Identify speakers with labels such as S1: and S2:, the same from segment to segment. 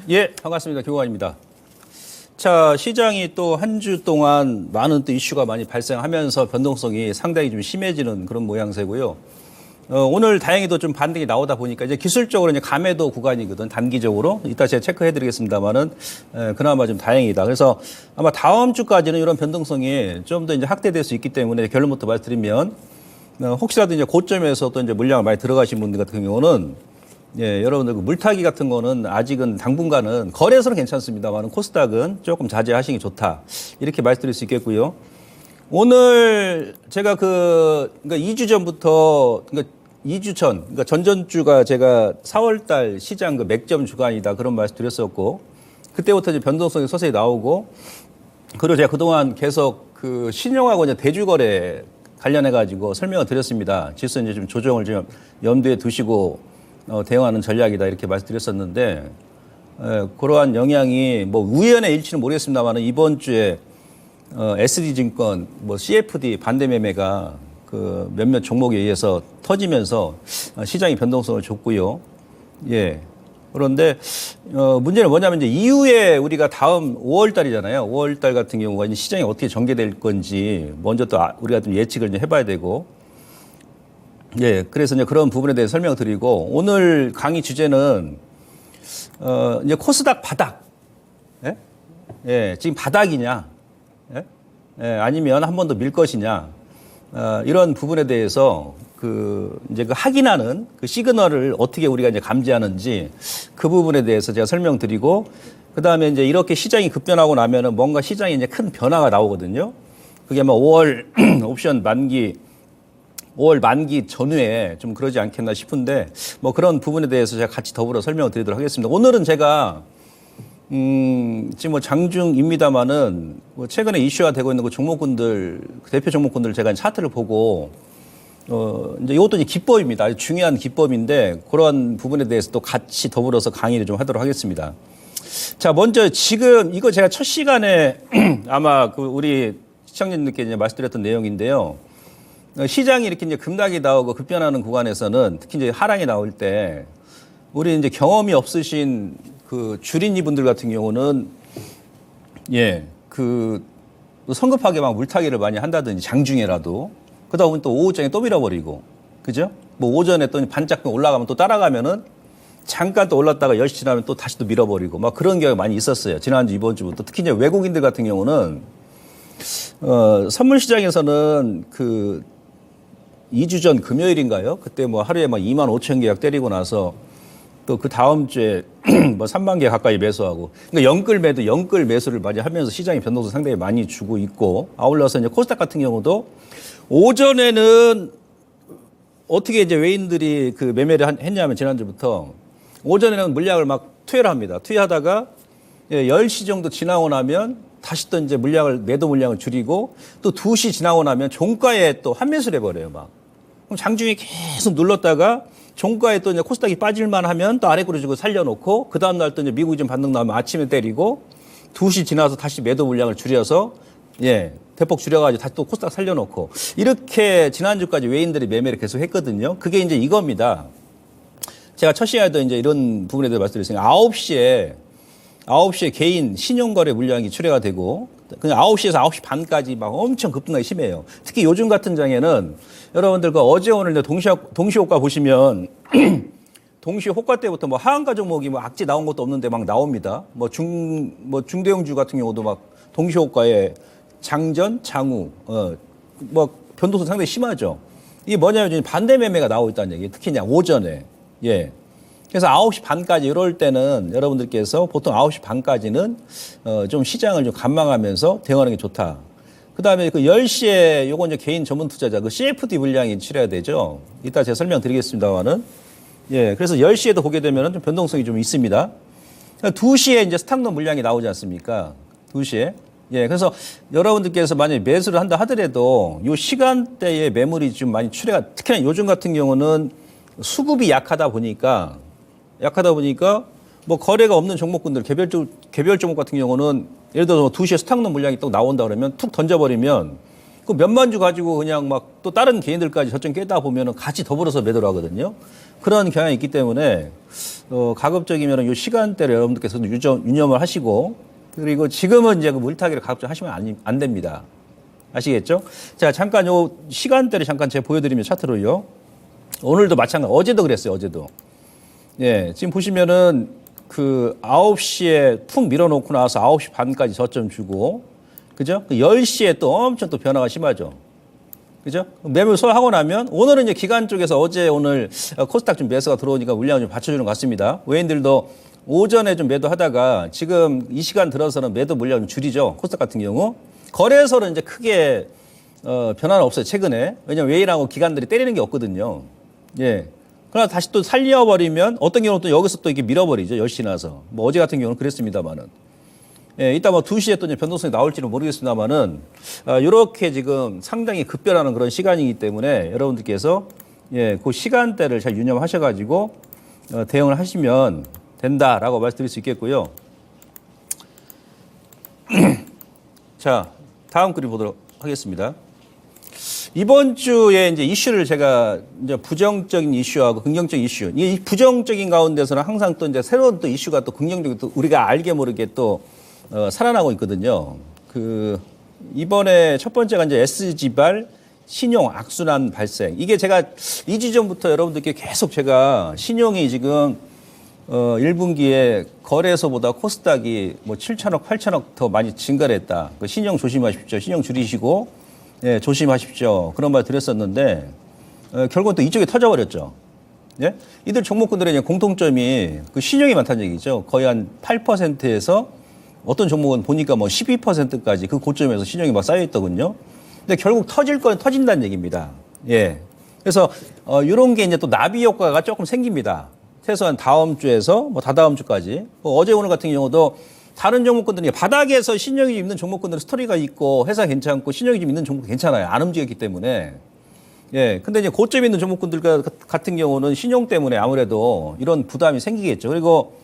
S1: 예, 반갑습니다. 교관입니다. 자, 시장이 또 한 주 동안 많은 또 이슈가 많이 발생하면서 변동성이 상당히 좀 심해지는 그런 모양새고요. 오늘 다행히도 좀 반등이 나오다 보니까 이제 기술적으로 이제 감매도 구간이거든, 단기적으로. 이따 제가 체크해 드리겠습니다만은, 그나마 좀 다행이다. 그래서 아마 다음 주까지는 이런 변동성이 좀 더 이제 확대될 수 있기 때문에 결론부터 말씀드리면, 혹시라도 이제 고점에서 또 이제 물량을 많이 들어가신 분들 같은 경우는 예, 여러분들 그 물타기 같은 거는 아직은 당분간은 거래소는 괜찮습니다만 코스닥은 조금 자제하시는 게 좋다. 이렇게 말씀드릴 수 있겠고요. 오늘 제가 그러니까 2주 전부터, 그러니까 2주 전, 그러니까 전전주가 제가 4월 달 시장 그 맥점 주간이다 그런 말씀 드렸었고, 그때부터 이제 변동성이 서서히 나오고, 그리고 제가 그동안 계속 그 신용하고 이제 대주거래 관련해가지고 설명을 드렸습니다. 지수 이제 좀 조정을 좀 염두에 두시고, 대응하는 전략이다 이렇게 말씀드렸었는데 그러한 영향이 뭐 우연의 일치는 모르겠습니다만 이번 주에 SD증권, 뭐 CFD 반대 매매가 그 몇몇 종목에 의해서 터지면서 시장이 변동성을 줬고요. 예. 그런데 문제는 뭐냐면 이제 이후에 우리가 다음 5월 달이잖아요. 5월 달 같은 경우가 이제 시장이 어떻게 전개될 건지 먼저 또 우리가 좀 예측을 좀 해봐야 되고. 예, 그래서 이제 그런 부분에 대해 설명을 드리고, 오늘 강의 주제는, 이제 코스닥 바닥. 예? 예, 지금 바닥이냐? 예? 예, 아니면 한 번 더 밀 것이냐? 이런 부분에 대해서 이제 그 확인하는 그 시그널을 어떻게 우리가 이제 감지하는지 그 부분에 대해서 제가 설명드리고, 그 다음에 이제 이렇게 시장이 급변하고 나면은 뭔가 시장에 이제 큰 변화가 나오거든요. 그게 아마 5월 옵션 만기, 5월 만기 전후에 좀 그러지 않겠나 싶은데 뭐 그런 부분에 대해서 제가 같이 더불어 설명을 드리도록 하겠습니다. 오늘은 제가 지금 뭐 장중입니다만은 뭐 최근에 이슈가 되고 있는 그 종목군들, 대표 종목군들 제가 차트를 보고 이제 이것도 이제 기법입니다. 아주 중요한 기법인데 그런 부분에 대해서 또 같이 더불어서 강의를 좀 하도록 하겠습니다. 자, 먼저 지금 이거 제가 첫 시간에 아마 그 우리 시청자님들께 이제 말씀드렸던 내용인데요. 시장이 이렇게 이제 급락이 나오고 급변하는 구간에서는 특히 이제 하락이 나올 때 우리 이제 경험이 없으신 그 주린이 분들 같은 경우는 예, 그 성급하게 막 물타기를 많이 한다든지 장중에라도 그러다 보면 또 오후장에 또 밀어버리고 그죠? 뭐 오전에 또 반짝 올라가면 또 따라가면은 잠깐 또 올랐다가 10시 지나면 또 다시 또 밀어버리고 막 그런 경우가 많이 있었어요. 지난주 이번 주부터 특히 이제 외국인들 같은 경우는 선물 시장에서는 그 2주 전 금요일인가요? 그때 뭐 하루에 막 2만 5천 계약 때리고 나서 또 그 다음 주에 뭐 3만 개 가까이 매수하고 그러니까 영끌 매수를 많이 하면서 시장의 변동성 상당히 많이 주고 있고 아울러서 이제 코스닥 같은 경우도 오전에는 어떻게 이제 외인들이 그 매매를 했냐면 지난주부터 오전에는 물량을 막 투여를 합니다. 투여하다가 10시 정도 지나고 나면 다시 또 이제 매도 물량을 줄이고 또 2시 지나고 나면 종가에 또 환매수를 해버려요, 막. 그럼 장중에 계속 눌렀다가 종가에 또 이제 코스닥이 빠질만 하면 또 아래 그려주고 살려놓고 그 다음날 또 이제 미국이 좀 반등 나오면 아침에 때리고 2시 지나서 다시 매도 물량을 줄여서 예, 대폭 줄여가지고 다시 또 코스닥 살려놓고 이렇게 지난주까지 외인들이 매매를 계속 했거든요. 그게 이제 이겁니다. 제가 첫 시간에도 이제 이런 부분에 대해서 말씀드렸으니까 9시에 개인 신용거래 물량이 출회가 되고 그냥 9시에서 9시 반까지 막 엄청 급등하기 심해요. 특히 요즘 같은 장에는 여러분들 그 어제 오늘 동시호가 보시면 동시호가 때부터 뭐 하한가 종목이 뭐 악재 나온 것도 없는데 막 나옵니다. 뭐 중대형주 같은 경우도 막 동시호가에 장전, 장우, 뭐 변동성 상당히 심하죠. 이게 뭐냐면 반대 매매가 나오고 있다는 얘기예요. 특히 그냥 오전에. 예. 그래서 9시 반까지 이럴 때는 여러분들께서 보통 9시 반까지는 좀 시장을 좀 관망하면서 대응하는 게 좋다. 그 다음에 그 10시에 요거 이제 개인 전문 투자자 그 CFD 물량이 치러야 되죠. 이따 제가 설명드리겠습니다만은. 예. 그래서 10시에도 보게 되면 좀 변동성이 좀 있습니다. 2시에 이제 스탁론 물량이 나오지 않습니까? 2시에. 예. 그래서 여러분들께서 만약에 매수를 한다 하더라도 요 시간대에 매물이 좀 많이 출회가 특히나 요즘 같은 경우는 수급이 약하다 보니까 뭐 거래가 없는 종목군들 개별 종목 같은 경우는 예를 들어서 2시에 스탁론 물량이 또 나온다 그러면 툭 던져버리면 그 몇만 주 가지고 그냥 막 또 다른 개인들까지 저점 깨다 보면은 같이 더불어서 매도를 하거든요. 그런 경향이 있기 때문에 가급적이면 이 시간대를 여러분들께서 유념을 하시고, 그리고 지금은 이제 그 물타기를 가급적 하시면 안 됩니다. 아시겠죠? 자, 잠깐 요 시간대를 잠깐 제가 보여드리면 차트로요. 오늘도 마찬가지, 어제도 그랬어요, 어제도. 예, 지금 보시면은 그 9시에 푹 밀어놓고 나서 9시 반까지 저점 주고, 그죠? 그 10시에 또 엄청 또 변화가 심하죠. 그죠? 매물 소화하고 나면 오늘은 이제 기관 쪽에서 어제 오늘 코스닥 좀 매수가 들어오니까 물량을 좀 받쳐주는 것 같습니다. 외인들도 오전에 좀 매도하다가 지금 이 시간 들어서는 매도 물량을 좀 줄이죠. 코스닥 같은 경우. 거래소는 이제 크게 변화는 없어요. 최근에. 왜냐면 외인하고 기관들이 때리는 게 없거든요. 예. 그러나 다시 또 살려버리면 어떤 경우는 또 여기서 또 이렇게 밀어버리죠. 10시 나서. 뭐 어제 같은 경우는 그랬습니다만은. 예, 이따 뭐 2시에 또 이제 변동성이 나올지는 모르겠습니다만은, 이렇게 지금 상당히 급변하는 그런 시간이기 때문에 여러분들께서 예, 그 시간대를 잘 유념하셔가지고, 대응을 하시면 된다라고 말씀드릴 수 있겠고요. 자, 다음 글을 보도록 하겠습니다. 이번 주에 이제 이슈를 제가 이제 부정적인 이슈하고 긍정적인 이슈. 이 부정적인 가운데서는 항상 또 이제 새로운 또 이슈가 또 긍정적인 또 우리가 알게 모르게 또 살아나고 있거든요. 이번에 첫 번째가 이제 S지발 신용 악순환 발생. 이게 제가 2주 전부터 여러분들께 계속 제가 신용이 지금 1분기에 거래소보다 코스닥이 뭐 7천억, 8천억 더 많이 증가를 했다. 그 신용 조심하십시오. 신용 줄이시고 예, 조심하십시오. 그런 말 드렸었는데 결국은 또 이쪽에 터져버렸죠. 예? 이들 종목군들의 공통점이 그 신용이 많다는 얘기죠. 거의 한 8%에서 어떤 종목은 보니까 뭐 12%까지 그 고점에서 신용이 막 쌓여있더군요. 근데 결국 터질 건 터진다는 얘기입니다. 예. 그래서 이런 게 이제 또 나비 효과가 조금 생깁니다. 최소한 다음 주에서 뭐 다다음 주까지. 어제 오늘 같은 경우도 다른 종목군들이 바닥에서 신용이 있는 종목군들은 스토리가 있고 회사 괜찮고 신용이 좀 있는 종목 괜찮아요. 안 움직였기 때문에. 예. 근데 이제 고점이 있는 종목군들 같은 경우는 신용 때문에 아무래도 이런 부담이 생기겠죠. 그리고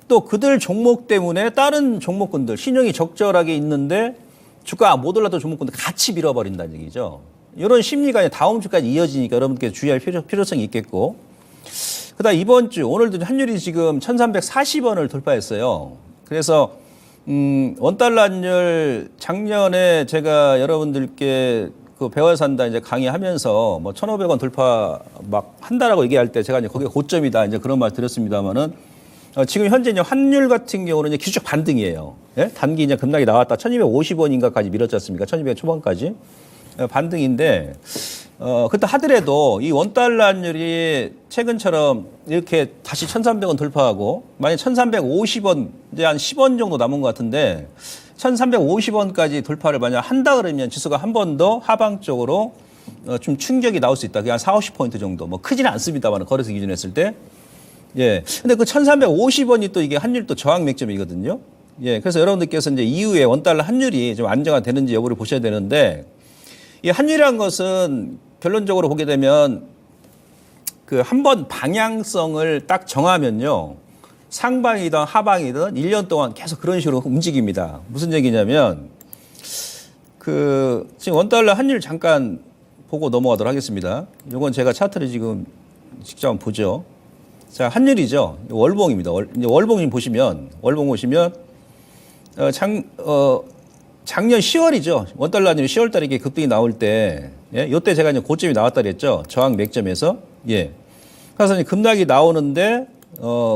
S1: 또 그들 종목 때문에 다른 종목군들 신용이 적절하게 있는데 주가 못 올랐던 종목군들 같이 밀어버린다는 얘기죠. 이런 심리가 다음 주까지 이어지니까 여러분께 주의할 필요성이 있겠고. 그다음 이번 주 오늘도 환율이 지금 1,340원을 돌파했어요. 그래서 원달러 환율 작년에 제가 여러분들께 그 배워 산다 이제 강의하면서 뭐 1,500원 돌파 막 한다라고 얘기할 때 제가 이제 거기가 고점이다 이제 그런 말 드렸습니다만은 지금 현재 이제 환율 같은 경우는 이제 기술적 반등이에요. 예? 단기 이제 급락이 나왔다 1,250원인가까지 밀었지 않습니까? 1,200원 초반까지 반등인데 그때 하더라도 이 원달러 환율이 최근처럼 이렇게 다시 1,300원 돌파하고 만약 1,350원 이제 한 10원 정도 남은 것 같은데 1,350원까지 돌파를 만약 한다 그러면 지수가 한 번 더 하방 쪽으로 좀 충격이 나올 수 있다. 그게 한 40~50포인트 정도. 뭐 크지는 않습니다만 거래소 기준으로 했을 때. 예. 근데 그 1,350원이 또 이게 환율 또 저항 맥점이거든요. 예. 그래서 여러분들께서 이제 이후에 원달러 환율이 좀 안정화되는지 여부를 보셔야 되는데 이 환율이란 것은 결론적으로 보게 되면 그 한 번 방향성을 딱 정하면요. 상방이든 하방이든 1년 동안 계속 그런 식으로 움직입니다. 무슨 얘기냐면 지금 원달러 환율 잠깐 보고 넘어가도록 하겠습니다. 이건 제가 차트를 지금 직접 한번 보죠. 자, 환율이죠. 월봉입니다. 월봉 보시면 작년 10월이죠. 원달러 환율이 10월 달에 이게 급등이 나올 때, 예, 이때 제가 이제 고점이 나왔다 그랬죠. 저항 맥점에서. 예. 그래서 이제 급락이 나오는데,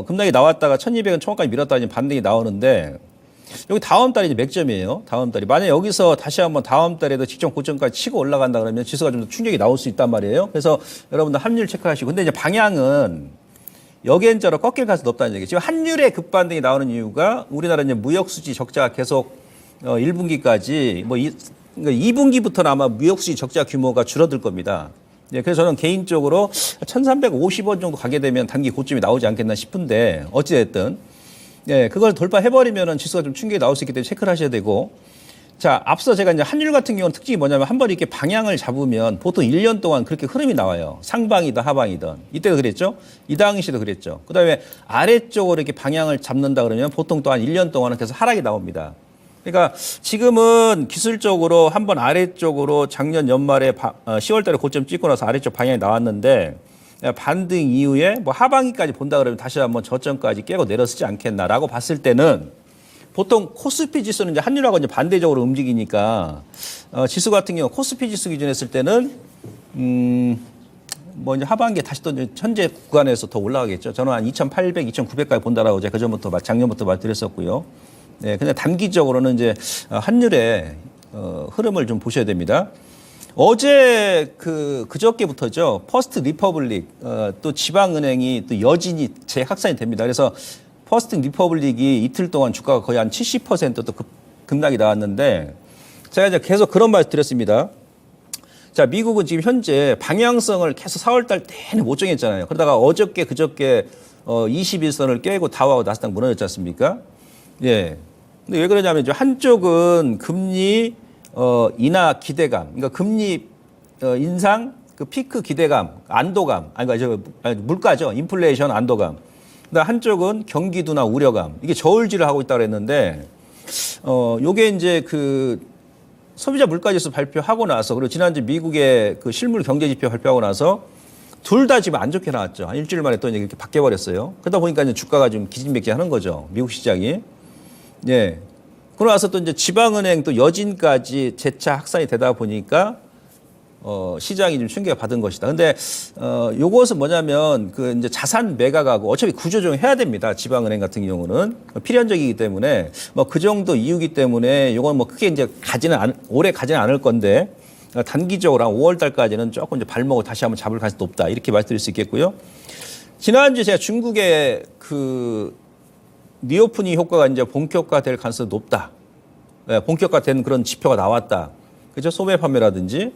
S1: 급락이 나왔다가 1,200원 초반까지 밀었다가 이제 반등이 나오는데, 여기 다음 달이 이제 맥점이에요. 다음 달이. 만약 여기서 다시 한번 다음 달에도 직전 고점까지 치고 올라간다 그러면 지수가 좀 더 충격이 나올 수 있단 말이에요. 그래서 여러분들 환율 체크하시고. 근데 이제 방향은 여기엔저로 꺾일 가능성이 높다는 얘기죠. 지금 환율의 급반등이 나오는 이유가 우리나라 이제 무역수지 적자가 계속 1분기까지 그러니까 2분기부터는 아마 무역수지 적자 규모가 줄어들 겁니다. 예, 그래서 저는 개인적으로 1,350원 정도 가게 되면 단기 고점이 나오지 않겠나 싶은데 어찌됐든 예, 그걸 돌파해버리면은 지수가 좀 충격이 나올 수 있기 때문에 체크를 하셔야 되고 자, 앞서 제가 이제 환율 같은 경우는 특징이 뭐냐면 한 번 이렇게 방향을 잡으면 보통 1년 동안 그렇게 흐름이 나와요. 상방이든 하방이든. 이때도 그랬죠. 이 당시도 그랬죠. 그 다음에 아래쪽으로 이렇게 방향을 잡는다 그러면 보통 또한 1년 동안은 계속 하락이 나옵니다. 그러니까 지금은 기술적으로 한번 아래쪽으로 작년 연말에 10월 달에 고점 찍고 나서 아래쪽 방향이 나왔는데 반등 이후에 뭐 하반기까지 본다 그러면 다시 한번 저점까지 깨고 내려서지 않겠나라고 봤을 때는 보통 코스피 지수는 이제 환율하고 이제 반대적으로 움직이니까 지수 같은 경우 코스피 지수 기준 했을 때는 뭐 이제 하반기에 다시 또 이제 현재 구간에서 더 올라가겠죠. 저는 한 2,800, 2,900까지 본다라고 제가 그전부터 작년부터 말드렸었고요. 네, 그냥 단기적으로는 이제 환율의 흐름을 좀 보셔야 됩니다. 어제 그저께부터죠. 퍼스트 리퍼블릭 또 지방은행이 또 여진이 재확산이 됩니다. 그래서 퍼스트 리퍼블릭이 이틀 동안 주가가 거의 한 70%또 급락이 나왔는데 제가 이제 계속 그런 말씀 드렸습니다. 자, 미국은 지금 현재 방향성을 계속 4월 달 내내 못 정했잖아요. 그러다가 어저께 그저께 21선을 깨고 다우하고 나스닥 무너졌지 않습니까? 예. 근데 왜 그러냐면 한쪽은 금리 인하 기대감, 그러니까 금리 인상 그 피크 기대감, 안도감, 물가죠. 인플레이션 안도감. 근데 한쪽은 경기도나 우려감. 이게 저울질을 하고 있다고 했는데 요게 이제 그 소비자 물가지수 발표하고 나서 그리고 지난주 미국의 그 실물 경제 지표 발표하고 나서 둘 다 지금 안 좋게 나왔죠. 한 일주일 만에 또 이렇게 바뀌어 버렸어요. 그러다 보니까 이제 주가가 좀 기진맥진하는 거죠. 미국 시장이. 예. 그러고 나서 또 이제 지방은행 또 여진까지 재차 확산이 되다 보니까 시장이 좀 충격을 받은 것이다. 근데 요것은 뭐냐면 그 이제 자산 매각하고 어차피 구조조정 해야 됩니다. 지방은행 같은 경우는 필연적이기 때문에 뭐 그 정도 이유기 때문에 요건 뭐 크게 이제 오래 가지는 않을 건데 단기적으로 한 5월 달까지는 조금 이제 발목을 다시 한번 잡을 가능성이 높다. 이렇게 말씀드릴 수 있겠고요. 지난주에 제가 중국의 그 리오프닝 효과가 이제 본격화될 가능성이 높다. 네, 본격화된 그런 지표가 나왔다. 그죠? 소매 판매라든지,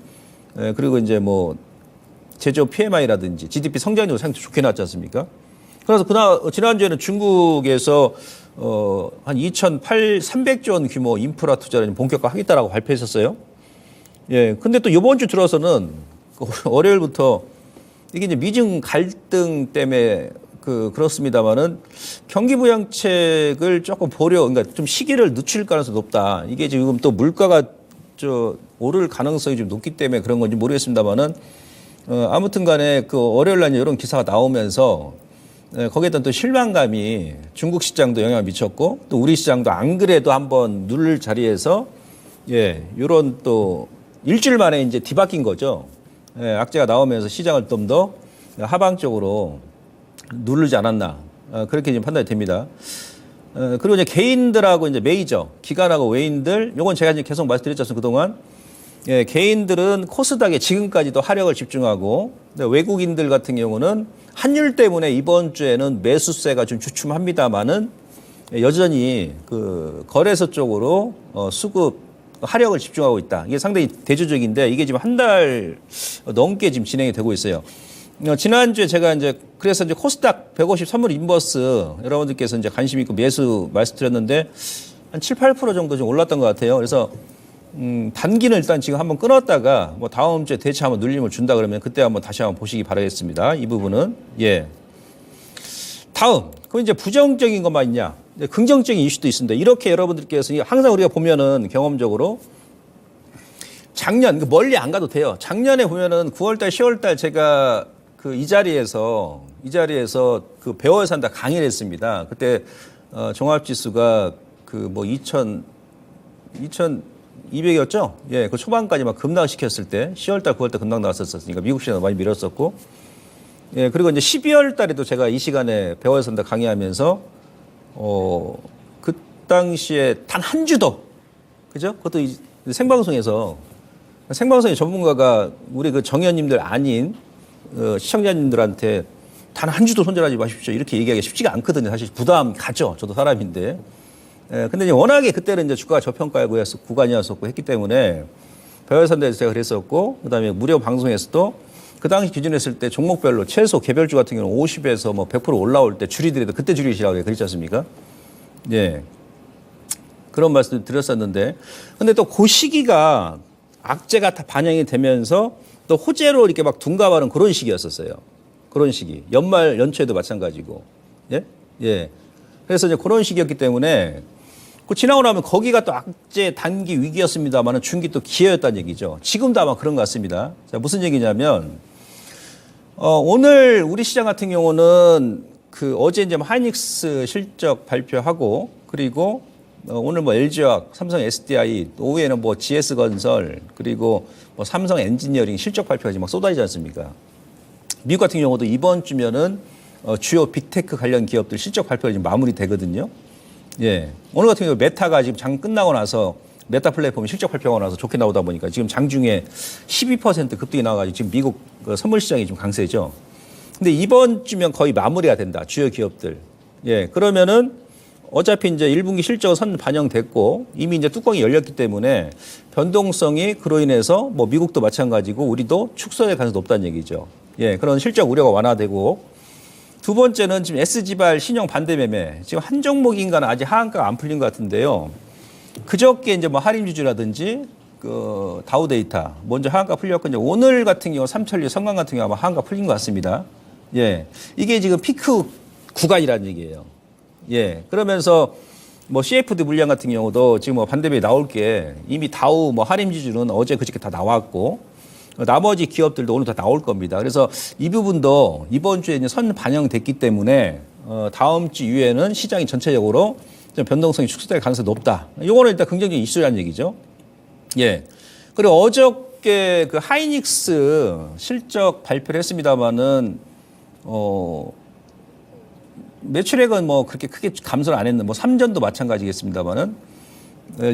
S1: 그리고 이제 뭐 제조업 PMI라든지 GDP 성장률도 상당히 좋게 나왔지 않습니까? 그래서 지난주에는 중국에서 한 2,300조 원 규모 인프라 투자를 본격화하겠다라고 발표했었어요. 예. 근데 또 이번 주 들어서는 월요일부터 이게 이제 미중 갈등 때문에 그렇습니다만은 경기 부양책을 조금 그러니까 좀 시기를 늦출 가능성이 높다. 이게 지금 또 물가가 오를 가능성이 좀 높기 때문에 그런 건지 모르겠습니다만은 아무튼 간에 그 월요일 날 이런 기사가 나오면서 거기에다 또 실망감이 중국 시장도 영향을 미쳤고 또 우리 시장도 안 그래도 한번 누를 자리에서 이런 또 일주일 만에 이제 뒤바뀐 거죠. 악재가 나오면서 시장을 좀 더 하방적으로 누르지 않았나 그렇게 지금 판단이 됩니다. 그리고 이제 개인들하고 이제 메이저 기관하고 외인들 요건 제가 이제 계속 말씀드렸지 않습니까 그동안 개인들은 코스닥에 지금까지도 화력을 집중하고 외국인들 같은 경우는 환율 때문에 이번 주에는 매수세가 좀 주춤합니다만은 여전히 그 거래소 쪽으로 수급 화력을 집중하고 있다. 이게 상당히 대조적인데 이게 지금 한 달 넘게 지금 진행이 되고 있어요. 지난주에 제가 그래서 코스닥 150 선물 인버스 여러분들께서 이제 관심 있고 매수 말씀드렸는데 한 7, 8% 정도 좀 올랐던 것 같아요. 그래서 단기는 일단 지금 한번 끊었다가 뭐 다음 주에 대체 한번 눌림을 준다 그러면 그때 한번 다시 한번 보시기 바라겠습니다. 이 부분은. 예. 다음. 그럼 이제 부정적인 것만 있냐? 긍정적인 이슈도 있습니다. 이렇게 여러분들께서 항상 우리가 보면은 경험적으로 작년 멀리 안 가도 돼요. 작년에 보면은 9월달, 10월달 제가 이 자리에서 그 배워야 산다 강의를 했습니다. 그때 종합지수가 뭐 2,200이었죠? 예, 그 초반까지 막 급락 시켰을 때 10월달, 9월달 급락 나왔었으니까 미국 시장 많이 밀었었고, 예, 그리고 이제 12월달에도 제가 이 시간에 배워야 산다 강의하면서 그 당시에 단 한 주도 그죠? 그것도 생방송에서 전문가가 우리 그 정의원님들 아닌 시청자님들한테 단 한 주도 손절하지 마십시오. 이렇게 얘기하기가 쉽지가 않거든요. 사실 부담 가죠. 저도 사람인데. 근데 이제 워낙에 그때는 이제 주가가 저평가고 구간이었었고 했기 때문에 배열산대에서 제가 그랬었고 그다음에 무료 방송에서도 그 당시 기준했을 때 종목별로 최소 개별주 같은 경우는 50에서 뭐 100% 올라올 때 줄이더라도 그때 줄이시라고 그랬지 않습니까? 예. 그런 말씀 드렸었는데 근데 또 그 시기가 악재가 다 반영이 되면서 또 호재로 이렇게 막 둔갑하는 그런 시기였었어요. 그런 시기. 연초에도 마찬가지고. 예? 예. 그래서 이제 그런 시기였기 때문에 그 지나고 나면 거기가 또 악재 단기 위기였습니다만은 중기 또 기회였다는 얘기죠. 지금도 아마 그런 것 같습니다. 자, 무슨 얘기냐면 오늘 우리 시장 같은 경우는 그 어제 이제 하이닉스 실적 발표하고 그리고 오늘 뭐 LG화학, 삼성 SDI, 오후에는 뭐 GS건설 그리고 뭐 삼성 엔지니어링 실적 발표가 지금 막 쏟아지지 않습니까? 미국 같은 경우도 이번 주면은 주요 빅테크 관련 기업들 실적 발표가 지금 마무리되거든요. 예. 오늘 같은 경우 메타가 지금 장 끝나고 나서 메타 플랫폼이 실적 발표가 나서 좋게 나오다 보니까 지금 장중에 12% 급등이 나와가지고 지금 미국 선물 시장이 좀 강세죠. 근데 이번 주면 거의 마무리가 된다. 주요 기업들. 예. 그러면은 어차피 이제 1분기 실적은 선 반영됐고 이미 이제 뚜껑이 열렸기 때문에 변동성이 그로 인해서 뭐 미국도 마찬가지고 우리도 축소될 가능성이 높다는 얘기죠. 예. 그런 실적 우려가 완화되고 두 번째는 지금 S지발 신용 반대 매매. 지금 한 종목인가는 아직 하한가가 안 풀린 것 같은데요. 그저께 이제 뭐 할인주주라든지 그 다우데이터 먼저 하한가 풀렸고 이제 오늘 같은 경우 삼천리 성강 같은 경우 아마 하한가 풀린 것 같습니다. 예. 이게 지금 피크 구간이라는 얘기예요. 예. 그러면서 뭐 CFD 물량 같은 경우도 지금 뭐 반대매매 나올 게 이미 다우 뭐 할인주주는 어제 그저께 다 나왔고 나머지 기업들도 오늘 다 나올 겁니다. 그래서 이 부분도 이번 주에 이제 선 반영됐기 때문에 다음 주 이후에는 시장이 전체적으로 좀 변동성이 축소될 가능성이 높다. 이거는 일단 긍정적인 이슈라는 얘기죠. 예. 그리고 어저께 그 하이닉스 실적 발표를 했습니다만은 매출액은 뭐 그렇게 크게 감소를 안 했는데 뭐 삼전도 마찬가지겠습니다만은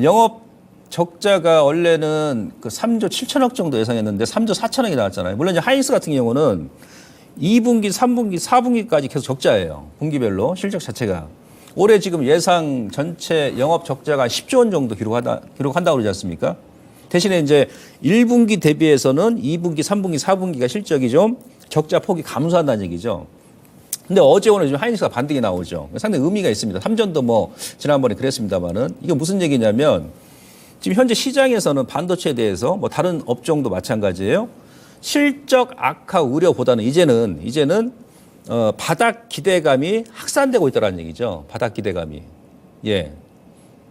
S1: 영업 적자가 원래는 그 3조 7천억 정도 예상했는데 3조 4천억이 나왔잖아요. 물론 이제 하이닉스 같은 경우는 2분기, 3분기, 4분기까지 계속 적자예요. 분기별로 실적 자체가. 올해 지금 예상 전체 영업 적자가 10조 원 정도 기록한다고 그러지 않습니까? 대신에 이제 1분기 대비해서는 2분기, 3분기, 4분기가 실적이 좀 적자 폭이 감소한다는 얘기죠. 근데 어제 오늘 지금 하이닉스가 반등이 나오죠. 상당히 의미가 있습니다. 삼전도 뭐 지난번에 그랬습니다만은 이게 무슨 얘기냐면 지금 현재 시장에서는 반도체에 대해서 뭐 다른 업종도 마찬가지예요. 실적 악화 우려보다는 이제는 바닥 기대감이 확산되고 있다는 얘기죠. 바닥 기대감이. 예.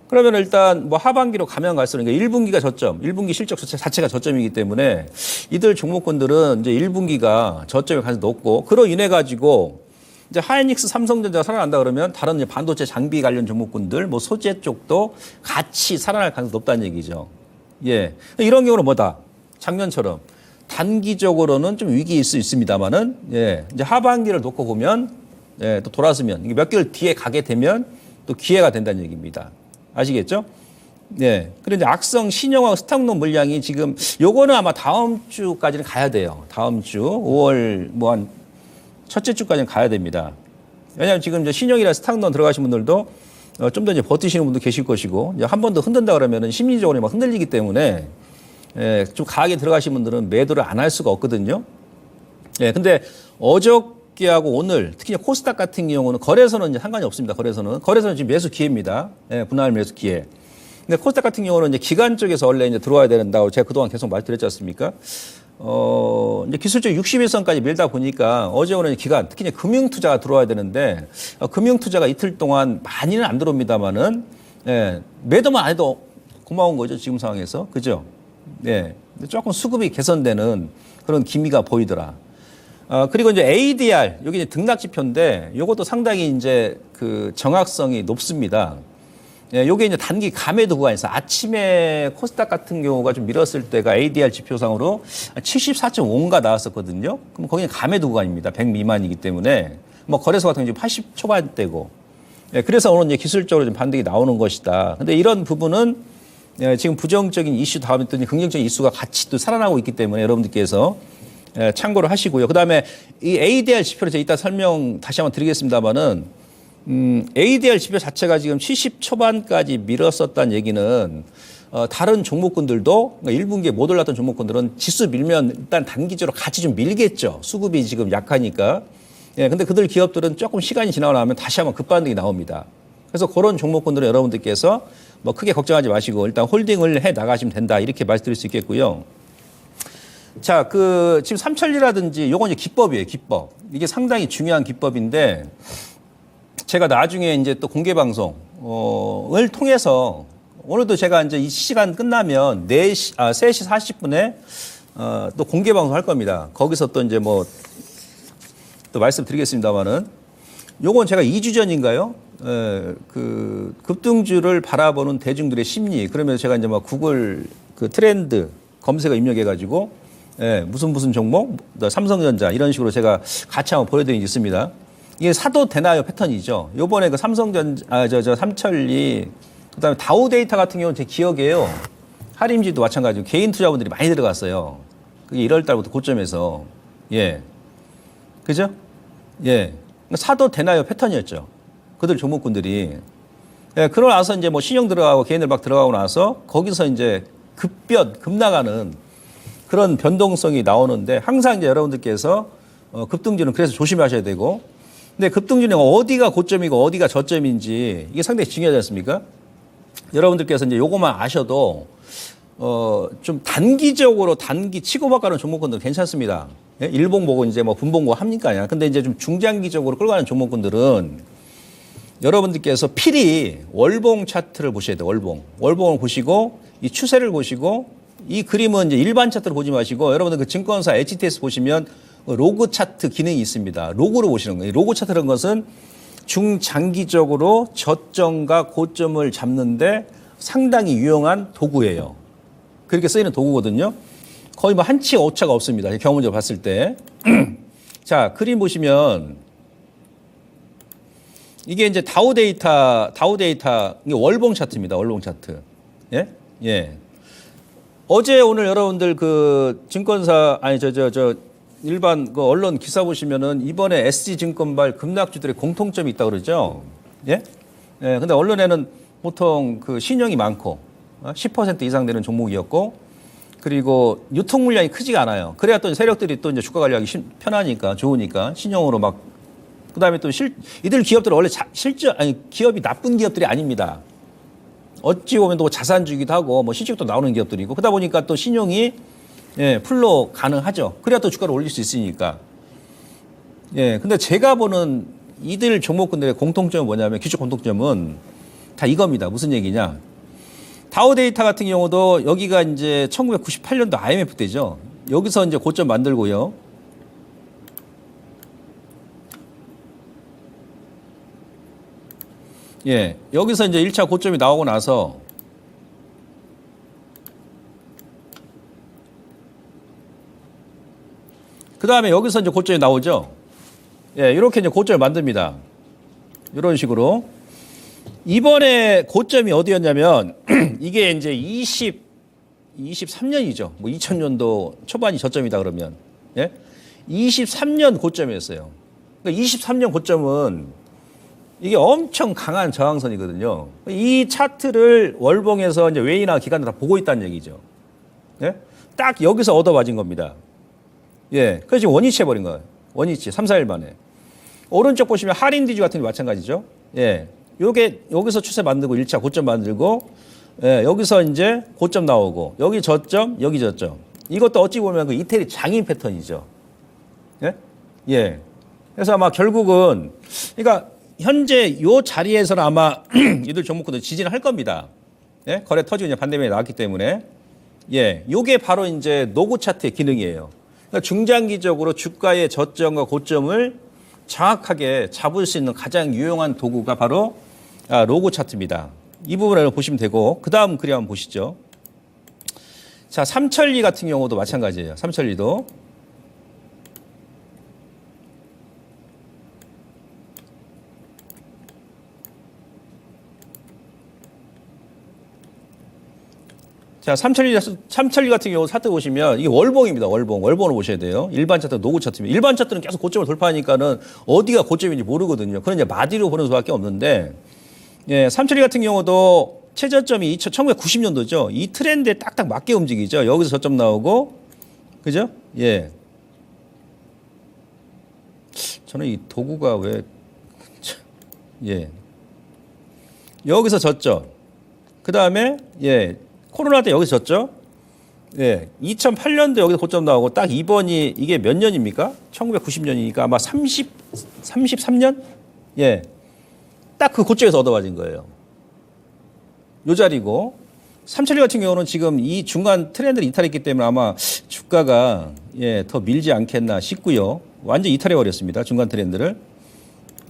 S1: 그러면 일단 뭐 하반기로 가면 갈수록 1분기가 저점, 1분기 실적 자체가 저점이기 때문에 이들 종목군들은 이제 1분기가 저점이 가장 높고 그로 인해 가지고 이제 하이닉스, 삼성전자가 살아난다 그러면 다른 이제 반도체 장비 관련 종목군들, 뭐 소재 쪽도 같이 살아날 가능성이 높다는 얘기죠. 예. 이런 경우는 뭐다? 작년처럼 단기적으로는 좀 위기일 수 있습니다만은, 예. 이제 하반기를 놓고 보면, 예. 또 돌아서면, 이게 몇 개월 뒤에 가게 되면 또 기회가 된다는 얘기입니다. 아시겠죠? 예. 그런데 이제 악성 신용하고 스탁론 물량이 지금 요거는 아마 다음 주까지는 가야 돼요. 다음 주 5월 뭐 한 첫째 주까지는 가야 됩니다. 왜냐하면 지금 이제 신용이나 스탁론 들어가신 분들도 좀 더 이제 버티시는 분도 계실 것이고 한 번 더 흔든다 그러면은 심리적으로 막 흔들리기 때문에 예, 좀 강하게 들어가신 분들은 매도를 안 할 수가 없거든요. 예, 근데 어저께하고 오늘 특히 코스닥 같은 경우는 거래소는 이제 상관이 없습니다. 거래소는 지금 매수 기회입니다. 예, 분할 매수 기회. 근데 코스닥 같은 경우는 이제 기관 쪽에서 원래 이제 들어와야 된다고 제가 그동안 계속 말씀드렸지 않습니까? 이제 기술적 61선까지 밀다 보니까 어제 오늘 기관, 특히 이제 금융투자가 들어와야 되는데, 금융투자가 이틀 동안 많이는 안 들어옵니다만은, 예, 매도만 안 해도 고마운 거죠, 지금 상황에서. 그죠? 예. 조금 수급이 개선되는 그런 기미가 보이더라. 그리고 이제 ADR, 여기 이제 등락지표인데, 요것도 상당히 이제 그 정확성이 높습니다. 예, 요게 이제 단기 감해도 구간이 있어요. 아침에 코스닥 같은 경우가 좀 밀었을 때가 ADR 지표상으로 74.5인가 나왔었거든요. 그럼 거기는 감해도 구간입니다. 100 미만이기 때문에. 뭐 거래소 같은 경우 80 초반대고. 예, 그래서 오늘 이제 기술적으로 좀 반등이 나오는 것이다. 근데 이런 부분은 예, 지금 부정적인 이슈 다음에 또 긍정적인 이슈가 같이 또 살아나고 있기 때문에 여러분들께서 예, 참고를 하시고요. 그 다음에 이 ADR 지표를 제가 이따 설명 다시 한번 드리겠습니다만은 ADR 지표 자체가 지금 70 초반까지 밀었었다는 얘기는 다른 종목군들도 그러니까 1분기에 못 올랐던 종목군들은 지수 밀면 일단 단기적으로 같이 좀 밀겠죠. 수급이 지금 약하니까. 예, 근데 그들 기업들은 조금 시간이 지나고 나면 다시 한번 급반등이 나옵니다. 그래서 그런 종목군들은 여러분들께서 뭐 크게 걱정하지 마시고 일단 홀딩을 해 나가시면 된다. 이렇게 말씀드릴 수 있겠고요. 자, 지금 삼천리라든지 요건 이제 기법이에요. 기법. 이게 상당히 중요한 기법인데 제가 나중에 이제 또 공개 방송을 통해서 오늘도 제가 이제 이 시간 끝나면 3시 40분에 또 공개 방송 할 겁니다. 거기서 또 이제 뭐 또 말씀드리겠습니다만은 요건 제가 2주 전인가요? 그 급등주를 바라보는 대중들의 심리. 그러면 제가 이제 막 구글 그 트렌드 검색어 입력해가지고 무슨 종목, 삼성전자 이런 식으로 제가 같이 한번 보여드린 게 있습니다. 이게 사도 되나요 패턴이죠. 요번에 그 삼성전자, 삼천리, 그다음에 다우데이터 같은 경우는 제 기억에요. 하림지도 마찬가지고 개인 투자분들이 많이 들어갔어요. 그게 1월 달부터 고점에서. 예. 그죠? 예. 사도 되나요 패턴이었죠. 그들 종목군들이. 예, 그러고 나서 이제 뭐 신용 들어가고 개인들 막 들어가고 나서 거기서 이제 급나가는 그런 변동성이 나오는데 항상 이제 여러분들께서 급등주는 그래서 조심하셔야 되고 근데 급등주는 어디가 고점이고 어디가 저점인지 이게 상당히 중요하지 않습니까? 여러분들께서 이제 요것만 아셔도 좀 단기적으로 치고받고 가는 종목군들 괜찮습니다. 예? 일봉 보고 이제 뭐 분봉고 합니까? 근데 이제 좀 중장기적으로 끌고 가는 종목군들은 여러분들께서 필히 월봉 차트를 보셔야 돼요. 월봉을 보시고 이 추세를 보시고 이 그림은 이제 일반 차트를 보지 마시고 여러분들 그 증권사 HTS 보시면 로그 차트 기능이 있습니다. 로그로 보시는 거예요. 로그 차트라는 것은 중장기적으로 저점과 고점을 잡는데 상당히 유용한 도구예요. 그렇게 쓰이는 도구거든요. 거의 뭐 한치 오차가 없습니다. 경험적으로 봤을 때. 자, 그림 보시면 이게 이제 다우데이터 이게 월봉 차트입니다. 월봉 차트. 예? 예. 어제 오늘 여러분들 그 증권사 일반 그 언론 기사 보시면은 이번에 SG증권발 급락주들의 공통점이 있다 그러죠. 예? 예. 근데 언론에는 보통 그 신용이 많고 10% 이상 되는 종목이었고 그리고 유통 물량이 크지가 않아요. 그래야 또 세력들이 또 이제 주가 관리하기 편하니까 좋으니까 신용으로 막 그다음에 또 이들 기업들은 원래 기업이 나쁜 기업들이 아닙니다. 어찌 보면 또 자산주기도 하고 뭐 시식도 나오는 기업들이고 그러다 보니까 또 신용이 풀로 가능하죠. 그래야 또 주가를 올릴 수 있으니까. 예. 근데 제가 보는 이들 종목군들의 공통점은 뭐냐면 기초 공통점은 다 이겁니다. 무슨 얘기냐? 다우데이터 같은 경우도 여기가 이제 1998년도 IMF 때죠. 여기서 이제 고점 만들고요. 예, 여기서 이제 1차 고점이 나오고 나서 그 다음에 여기서 이제 고점이 나오죠. 예, 이렇게 이제 고점을 만듭니다. 이런 식으로. 이번에 고점이 어디였냐면 이게 이제 23년이죠. 뭐 2000년도 초반이 저점이다 그러면. 예? 23년 고점이었어요. 그러니까 23년 고점은 이게 엄청 강한 저항선이거든요. 이 차트를 월봉에서 이제 외인이나 기관들 다 보고 있다는 얘기죠. 예? 딱 여기서 얻어맞은 겁니다. 예. 그래서 지금 원위치 해버린 거예요. 원위치. 3, 4일 만에. 오른쪽 보시면 하림디지 같은 게 마찬가지죠. 예. 요게 여기서 추세 만들고 1차 고점 만들고 예. 여기서 이제 고점 나오고 여기 저점, 여기 저점. 이것도 어찌 보면 그 이태리 장인 패턴이죠. 예? 예. 그래서 아마 결국은 그러니까 현재 요 자리에서는 아마 이들 종목들도 지지를 할 겁니다. 예? 거래 터지고 이제 반대면에 나왔기 때문에. 예. 요게 바로 이제 노구 차트의 기능이에요. 그러니까 중장기적으로 주가의 저점과 고점을 정확하게 잡을 수 있는 가장 유용한 도구가 바로 로고 차트입니다. 이 부분을 보시면 되고 그 다음 그림 한번 보시죠. 자, 삼천리 같은 경우도 마찬가지예요. 삼천리도. 자, 삼천리 같은 경우 차트 보시면 이게 월봉입니다. 월봉을 보셔야 돼요. 일반 차트, 노구 차트입니다. 일반 차트는 계속 고점을 돌파하니까는 어디가 고점인지 모르거든요. 그런 이제 마디로 보는 수밖에 없는데, 예, 삼천리 같은 경우도 최저점이 1990년도죠. 이 트렌드에 딱딱 맞게 움직이죠. 여기서 저점 나오고, 그죠? 예. 저는 이 도구가 왜, 예. 여기서 저점. 그 다음에, 예. 코로나 때 여기서 졌죠? 예. 2008년도 여기서 고점 나오고 딱 2번이 이게 몇 년입니까? 1990년이니까 아마 33년? 예. 딱 그 고점에서 얻어맞은 거예요. 요 자리고. 삼천리 같은 경우는 지금 이 중간 트렌드를 이탈했기 때문에 아마 주가가 예, 더 밀지 않겠나 싶고요. 완전 이탈해버렸습니다. 중간 트렌드를.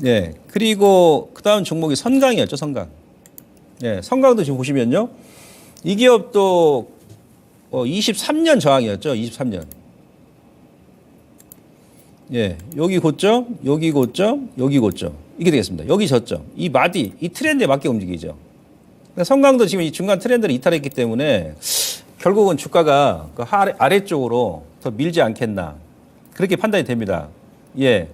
S1: 예. 그리고 그 다음 종목이 선강이었죠, 선강. 예. 선강도 지금 보시면요. 이 기업도 23년 저항이었죠, 23년. 예. 여기 고점, 여기 고점, 여기 고점. 이게 되겠습니다. 여기 저점. 이 마디, 이 트렌드에 맞게 움직이죠. 선강도 지금 이 중간 트렌드를 이탈했기 때문에 결국은 주가가 그 아래쪽으로 더 밀지 않겠나. 그렇게 판단이 됩니다. 예.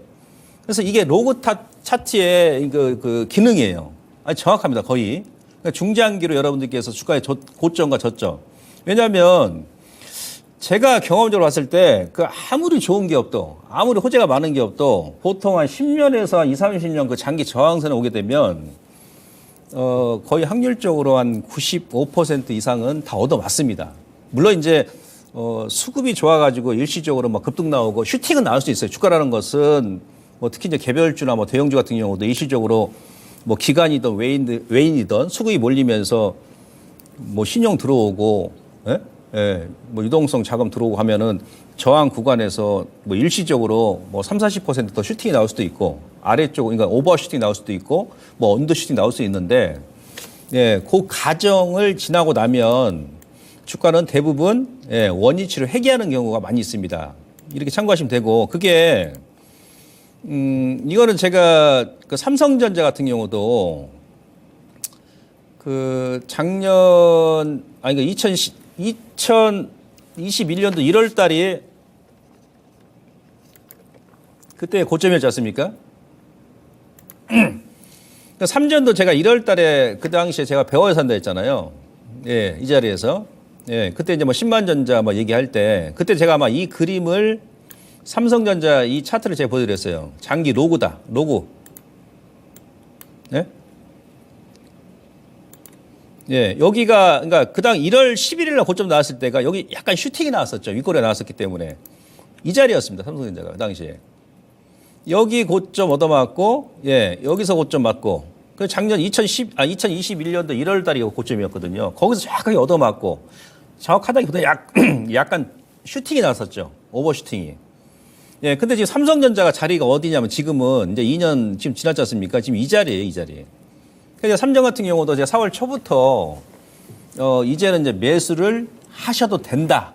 S1: 그래서 이게 로그 차트의 그 기능이에요. 아니, 정확합니다. 거의. 그러니까 중장기로 여러분들께서 주가의 고점과 저점. 왜냐하면 제가 경험적으로 봤을 때 그 아무리 좋은 기업도 아무리 호재가 많은 기업도 보통 한 10년에서 한 20, 30년 그 장기 저항선에 오게 되면 거의 확률적으로 한 95% 이상은 다 얻어맞습니다. 물론 이제 수급이 좋아가지고 일시적으로 막 급등 나오고 슈팅은 나올 수 있어요. 주가라는 것은 뭐 특히 이제 개별주나 뭐 대형주 같은 경우도 일시적으로 뭐 기관이든 외인이든 수급이 몰리면서 뭐 신용 들어오고, 예? 예, 뭐 유동성 자금 들어오고 하면은 저항 구간에서 뭐 일시적으로 뭐 30, 40%더 슈팅이 나올 수도 있고 아래쪽, 그러니까 오버 슈팅 나올 수도 있고 뭐 언더 슈팅 나올 수 있는데, 예, 그 과정을 지나고 나면 주가는 대부분 예, 원위치를 회귀하는 경우가 많이 있습니다. 이렇게 참고하시면 되고, 그게 이거는 제가 그 삼성전자 같은 경우도 그 작년 아니 그 2021년도 1월 달에 그때 고점이었지 않습니까? 그 삼전도 제가 1월 달에 그 당시에 제가 배워야 산다 했잖아요. 예, 이 자리에서. 예, 그때 이제 뭐 10만 전자 뭐 얘기할 때 그때 제가 아마 이 그림을 삼성전자 이 차트를 제가 보여드렸어요. 장기 로그다. 로그. 예? 예, 여기가, 그러니까 그 당 1월 11일 날 고점 나왔을 때가 여기 약간 슈팅이 나왔었죠. 윗골에 나왔었기 때문에. 이 자리였습니다. 삼성전자가 그 당시에. 여기 고점 얻어맞고, 예, 여기서 고점 맞고. 그 작년 2021년도 1월 달이 고점이었거든요. 거기서 정확하게 얻어맞고. 정확하다기보다 약간 슈팅이 나왔었죠. 오버슈팅이. 예, 근데 지금 삼성전자가 자리가 어디냐면 지금은 이제 2년 지금 지났지 않습니까? 지금 이 자리예요, 이 자리. 그래서 삼정 같은 경우도 제가 4월 초부터 이제는 이제 매수를 하셔도 된다.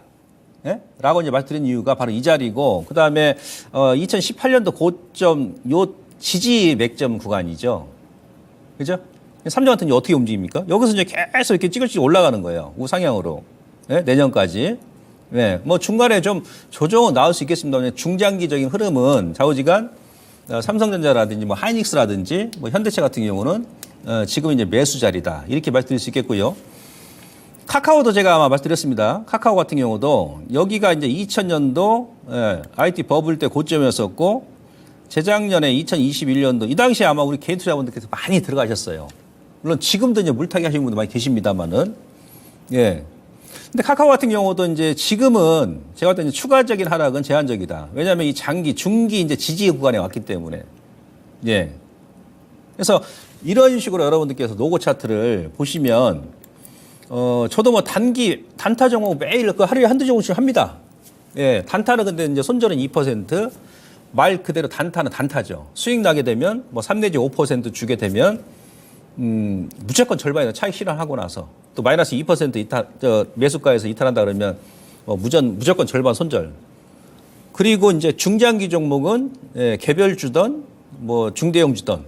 S1: 예? 라고 이제 말씀드린 이유가 바로 이 자리고, 그 다음에 2018년도 고점 요 지지 맥점 구간이죠. 그죠? 삼정 같은 경우 어떻게 움직입니까? 여기서 이제 계속 이렇게 찌글찌글 올라가는 거예요. 우상향으로. 예? 내년까지. 네, 뭐 중간에 좀 조정은 나올 수 있겠습니다. 중장기적인 흐름은 좌우지간 삼성전자라든지 뭐 하이닉스라든지 뭐 현대차 같은 경우는 지금 이제 매수 자리다. 이렇게 말씀드릴 수 있겠고요. 카카오도 제가 아마 말씀드렸습니다. 카카오 같은 경우도 여기가 이제 2000년도 IT 버블 때 고점이었었고, 재작년에 2021년도 이 당시에 아마 우리 개인 투자분들께서 많이 들어가셨어요. 물론 지금도 이제 물타기 하시는 분들 많이 계십니다만은, 예. 근데 카카오 같은 경우도 이제 지금은 제가 볼 때 추가적인 하락은 제한적이다. 왜냐하면 이 중기 이제 지지 구간에 왔기 때문에. 예. 그래서 이런 식으로 여러분들께서 노고 차트를 보시면, 저도 뭐 단타 종목 매일 그 하루에 한두 종목씩 합니다. 예. 단타는 근데 이제 손절은 2%, 말 그대로 단타는 단타죠. 수익 나게 되면 뭐 3 내지 5% 주게 되면, 무조건 절반이나 차익 실현하고 나서 또 마이너스 2% 매수가에서 이탈한다 그러면 무조건 절반 손절. 그리고 이제 중장기 종목은 예, 개별주든 뭐 중대형주든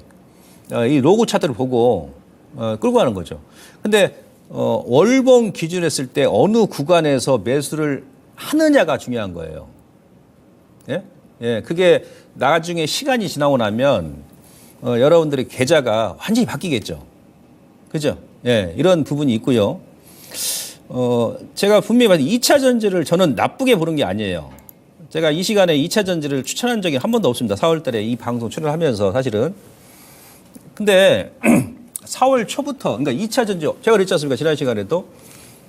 S1: 이 로고 차트를 보고 끌고 가는 거죠. 근데 월봉 기준 했을 때 어느 구간에서 매수를 하느냐가 중요한 거예요. 예? 예, 그게 나중에 시간이 지나고 나면 여러분들의 계좌가 완전히 바뀌겠죠. 그죠? 예, 이런 부분이 있고요. 제가 분명히 말해 2차 전지를 저는 나쁘게 보는 게 아니에요. 제가 이 시간에 2차 전지를 추천한 적이 한 번도 없습니다. 4월 달에 이 방송 출연하면서 사실은. 근데 4월 초부터, 그러니까 2차 전지, 제가 그랬지 않습니까? 지난 시간에도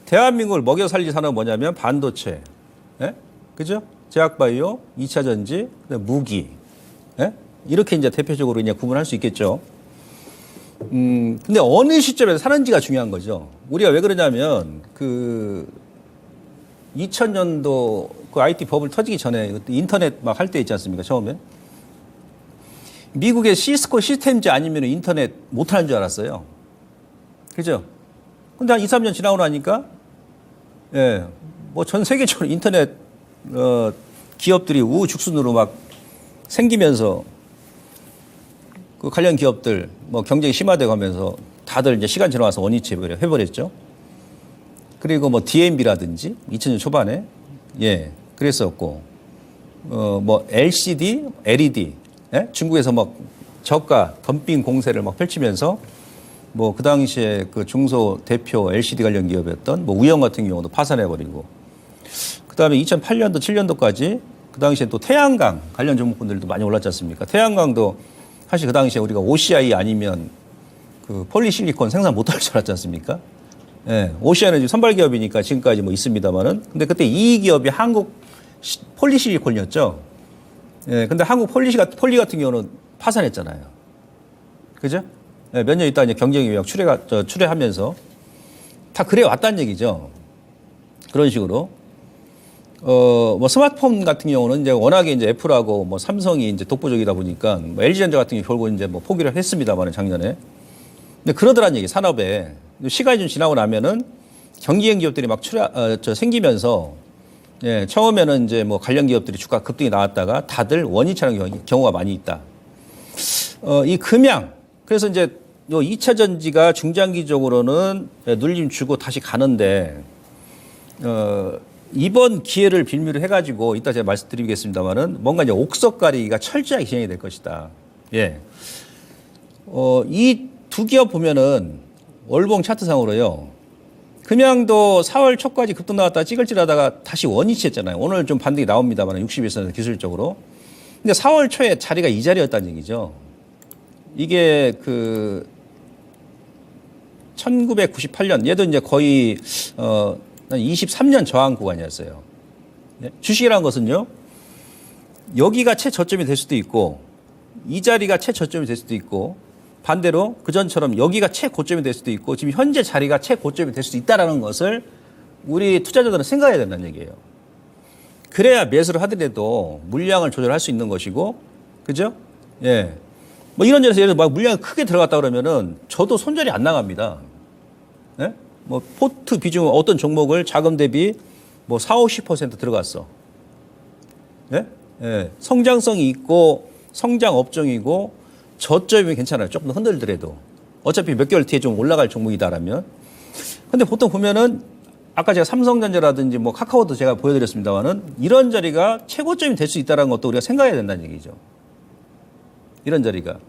S1: 대한민국을 먹여 살릴 산업은 뭐냐면 반도체, 예? 그죠? 제약바이오, 2차 전지, 무기, 예? 이렇게 이제 대표적으로 이제 구분할 수 있겠죠. 근데 어느 시점에서 사는지가 중요한 거죠. 우리가 왜 그러냐면, 2000년도 그 IT 버블 터지기 전에 그때 인터넷 막 할 때 있지 않습니까? 처음에. 미국의 시스코 시스템즈 아니면 인터넷 못하는 줄 알았어요. 그죠? 근데 한 2, 3년 지나고 나니까, 예, 뭐 전 세계적으로 인터넷, 기업들이 우후죽순으로 막 생기면서 그 관련 기업들 뭐 경쟁이 심화돼 가면서 다들 이제 시간 지나와서 원위치 해버렸죠. 그리고 뭐 DMB라든지 2000년 초반에, 예, 그랬었고, 뭐 LCD, LED, 예? 중국에서 막 저가 덤핑 공세를 막 펼치면서 뭐 그 당시에 그 중소 대표 LCD 관련 기업이었던 뭐 우영 같은 경우도 파산해버리고, 그 다음에 2008년도, 7년도까지 그 당시에 또 태양광 관련 종목군들도 많이 올랐지 않습니까? 태양광도 사실 그 당시에 우리가 OCI 아니면 그 폴리실리콘 생산 못할 줄 알았지 않습니까? 예, OCI는 지금 선발 기업이니까 지금까지 뭐 있습니다만은, 근데 그때 이 기업이 한국 폴리실리콘이었죠. 예, 근데 한국 폴리 같은 경우는 파산했잖아요. 그죠? 예, 몇 년 있다 이제 경쟁이 막 출회하면서 다 그래 왔다는 얘기죠. 그런 식으로. 뭐 스마트폰 같은 경우는 이제 워낙에 이제 애플하고 뭐 삼성이 이제 독보적이다 보니까 뭐 LG전자 같은 경우 결국 이제 뭐 포기를 했습니다만 작년에. 근데 그러더란 얘기, 산업에. 시간이 좀 지나고 나면은 경기형 기업들이 막 생기면서, 예, 처음에는 이제 뭐 관련 기업들이 주가 급등이 나왔다가 다들 원위치하는 경우가 많이 있다. 이 금양. 그래서 이제 요 2차 전지가 중장기적으로는 눌림 주고 다시 가는데, 이번 기회를 빌미로 해가지고 이따 제가 말씀드리겠습니다만은 뭔가 이제 옥석 가리기가 철저하게 진행이 될 것이다. 예. 이 두 기업 보면은 월봉 차트상으로요. 금양도 4월 초까지 급등 나왔다가 찌글찌글하다가 다시 원위치 했잖아요. 오늘 좀 반등이 나옵니다만 61선에서 기술적으로. 근데 4월 초에 자리가 이 자리였다는 얘기죠. 이게 그 1998년, 얘도 이제 거의 23년 저항 구간이었어요. 주식이라는 것은요, 여기가 최저점이 될 수도 있고, 이 자리가 최저점이 될 수도 있고, 반대로 그전처럼 여기가 최고점이 될 수도 있고, 지금 현재 자리가 최고점이 될 수도 있다는 것을 우리 투자자들은 생각해야 된다는 얘기예요. 그래야 매수를 하더라도 물량을 조절할 수 있는 것이고, 그죠? 예. 뭐 이런 점에서 예를 들어 막 물량이 크게 들어갔다 그러면은 저도 손절이 안 나갑니다. 예? 뭐 포트 비중 어떤 종목을 자금 대비 뭐 40, 50% 들어갔어. 예? 예. 성장성이 있고 성장 업종이고 저점이 괜찮아요. 조금 더 흔들더라도. 어차피 몇 개월 뒤에 좀 올라갈 종목이다라면. 근데 보통 보면은 아까 제가 삼성전자라든지 뭐 카카오도 제가 보여드렸습니다만은 이런 자리가 최고점이 될 수 있다는 것도 우리가 생각해야 된다는 얘기죠. 이런 자리가.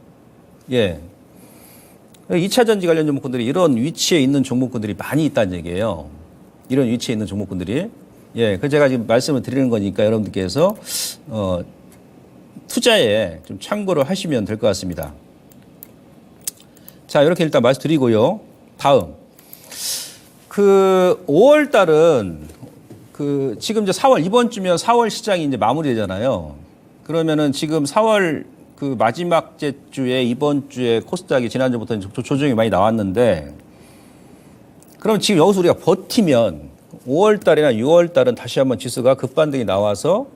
S1: 예. 2차 전지 관련 종목군들이 이런 위치에 있는 종목군들이 많이 있다는 얘기예요. 이런 위치에 있는 종목군들이. 예. 그 제가 지금 말씀을 드리는 거니까 여러분들께서, 투자에 좀 참고를 하시면 될 것 같습니다. 자, 이렇게 일단 말씀드리고요. 다음. 그 5월 달은 그 지금 이제 4월, 이번 주면 4월 시장이 이제 마무리되잖아요. 그러면은 지금 4월 그 마지막 주에 이번 주에 코스닥이 지난주부터 조정이 많이 나왔는데, 그럼 지금 여기서 우리가 버티면 5월 달이나 6월 달은 다시 한번 지수가 급반등이 나와서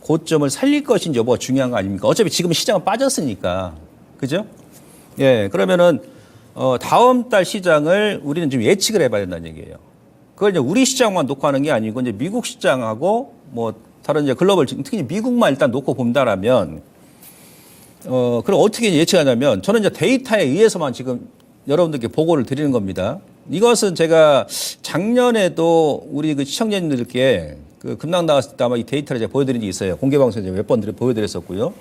S1: 고점을 살릴 것인지 여부가 중요한 거 아닙니까? 어차피 지금 시장은 빠졌으니까. 그죠? 예, 그러면은, 다음 달 시장을 우리는 좀 예측을 해봐야 된다는 얘기예요. 그걸 이제 우리 시장만 놓고 하는 게 아니고, 이제 미국 시장하고 뭐 다른 이제 글로벌, 특히 미국만 일단 놓고 본다라면, 그럼 어떻게 예측하냐면, 저는 이제 데이터에 의해서만 지금 여러분들께 보고를 드리는 겁니다. 이것은 제가 작년에도 우리 그 시청자님들께 그 급락 나갔을 때 아마 이 데이터를 제가 보여드린 적이 있어요. 공개방송에서 몇 번 보여드렸었고요.